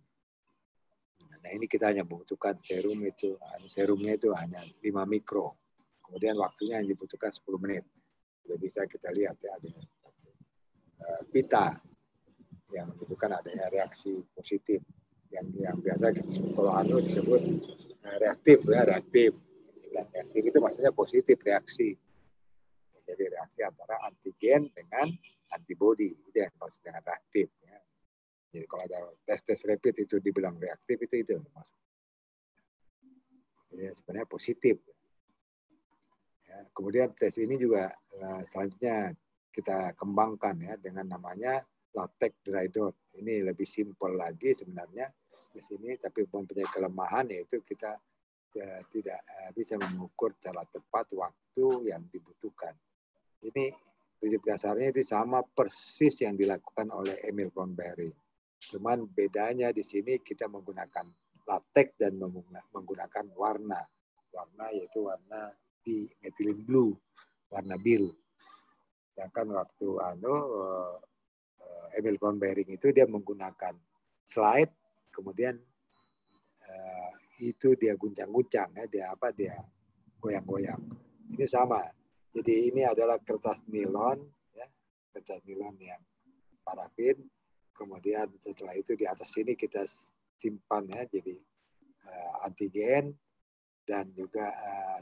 Nah, ini kita hanya membutuhkan serumnya itu hanya 5 mikro. Kemudian waktunya yang dibutuhkan 10 menit. Sudah bisa kita lihat ya, ada pita yang membutuhkan adanya reaksi positif. Yang biasa kalau disebut reaktif ya, reaktif. Dan reaktif itu maksudnya positif, reaksi. Jadi reaksi antara antigen dengan antibody, itu yang maksud dengan reaktif. Ya. Jadi kalau ada tes rapid itu dibilang reaktif itu maksud. Jadi sebenarnya positif. Ya, kemudian tes ini juga selanjutnya kita kembangkan ya dengan namanya latex dry dot. Ini lebih simpel lagi sebenarnya di sini, tapi mempunyai kelemahan yaitu kita tidak bisa mengukur secara tepat waktu yang dibutuhkan. Ini prinsip dasarnya itu sama persis yang dilakukan oleh Emil von Behring. Cuman bedanya di sini kita menggunakan latex dan menggunakan warna. Warna yaitu warna methylene blue, warna biru. Sedangkan waktu Emil von Behring itu dia menggunakan slide, kemudian itu dia guncang-guncang ya, dia goyang-goyang. Ini sama. Jadi ini adalah kertas nilon ya, kertas nilon yang parafin. Kemudian setelah itu di atas sini kita simpan ya, jadi antigen dan juga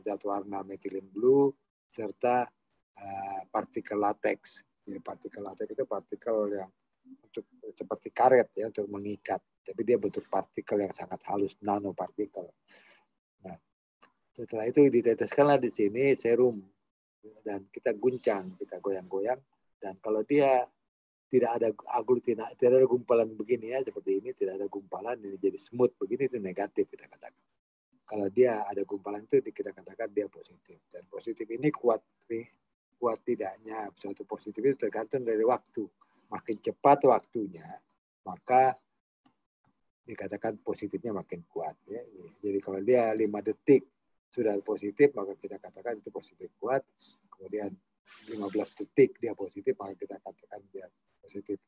zat warna methylene blue serta partikel latex. Jadi partikel latex itu partikel yang untuk seperti karet ya, untuk mengikat. Tapi dia bentuk partikel yang sangat halus, nanopartikel. Nah, setelah itu diteteskanlah di sini serum dan kita guncang, kita goyang-goyang. Dan kalau dia tidak ada aglutinasi, tidak ada gumpalan begini ya, seperti ini, tidak ada gumpalan, ini jadi smooth begini, itu negatif kita katakan. Kalau dia ada gumpalan itu kita katakan dia positif. Dan positif ini kuat tidaknya suatu positif itu tergantung dari waktu. Makin cepat waktunya, maka dikatakan positifnya makin kuat. Ya. Jadi kalau dia 5 detik sudah positif, maka kita katakan itu positif kuat. Kemudian 15 detik dia positif, maka kita katakan dia positif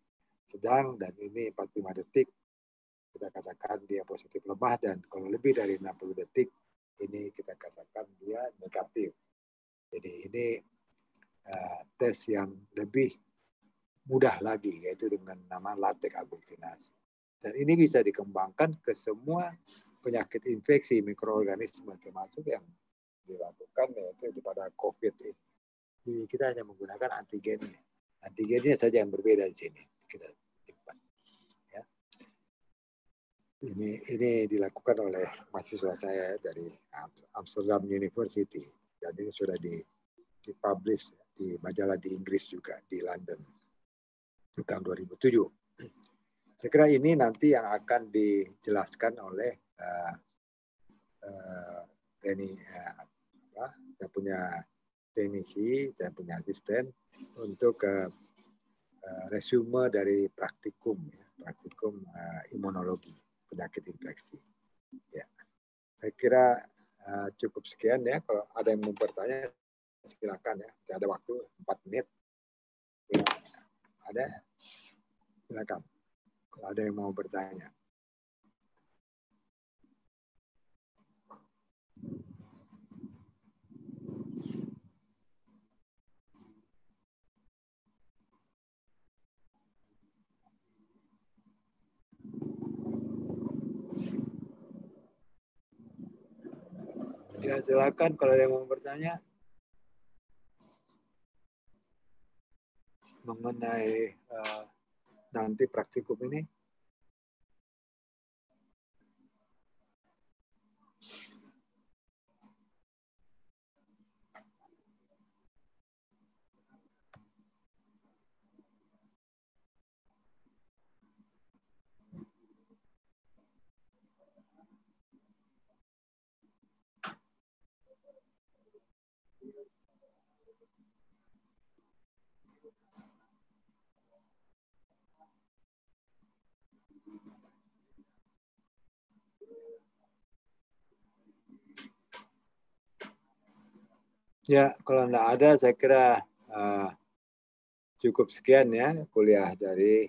sedang. Dan ini 45 detik, kita katakan dia positif lemah. Dan kalau lebih dari 60 detik, ini kita katakan dia negatif. Jadi ini tes yang lebih mudah lagi, yaitu dengan nama latex aglutinasi. Dan ini bisa dikembangkan ke semua penyakit infeksi mikroorganisme, termasuk yang dilakukan yaitu pada COVID ini. Jadi kita hanya menggunakan antigennya. Antigennya saja yang berbeda di sini. Kita simpan. Ya. Ini dilakukan oleh mahasiswa saya dari Amsterdam University. Dan ini sudah dipublish di majalah di Inggris juga, di London. Tahun 2007. Saya kira ini nanti yang akan dijelaskan oleh saya punya teknisi, saya punya asisten untuk resume dari praktikum imunologi penyakit infeksi. Ya, saya kira cukup sekian ya. Kalau ada yang mau bertanya, silakan ya. Ada waktu 4 menit. Ya, ada, silakan. Kalau ada yang mau bertanya. Ya, silakan kalau ada yang mau bertanya. mengenai nanti praktikum ini. Ya, kalau enggak ada, saya kira cukup sekian ya kuliah dari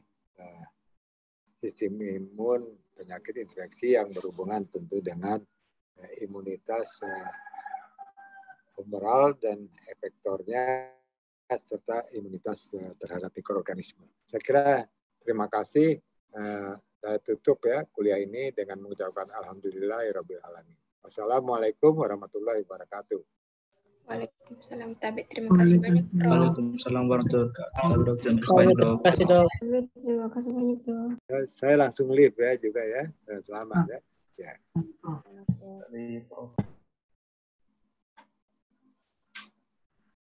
sistem imun, penyakit infeksi yang berhubungan tentu dengan imunitas humoral dan efektornya serta imunitas terhadap mikroorganisme. Saya kira terima kasih. Saya tutup ya kuliah ini dengan mengucapkan alhamdulillahirabbil alamin. Wassalamualaikum warahmatullahi wabarakatuh. Waalaikumsalam. Tabik, terima kasih banyak, Prof. Waalaikumsalam warahmatullahi wabarakatuh, Dok. Terima kasih banyak, Dok. Terima kasih, Dok. Terima kasih banyak, Dok. Saya langsung live ya juga ya. Selamat ya. Ya.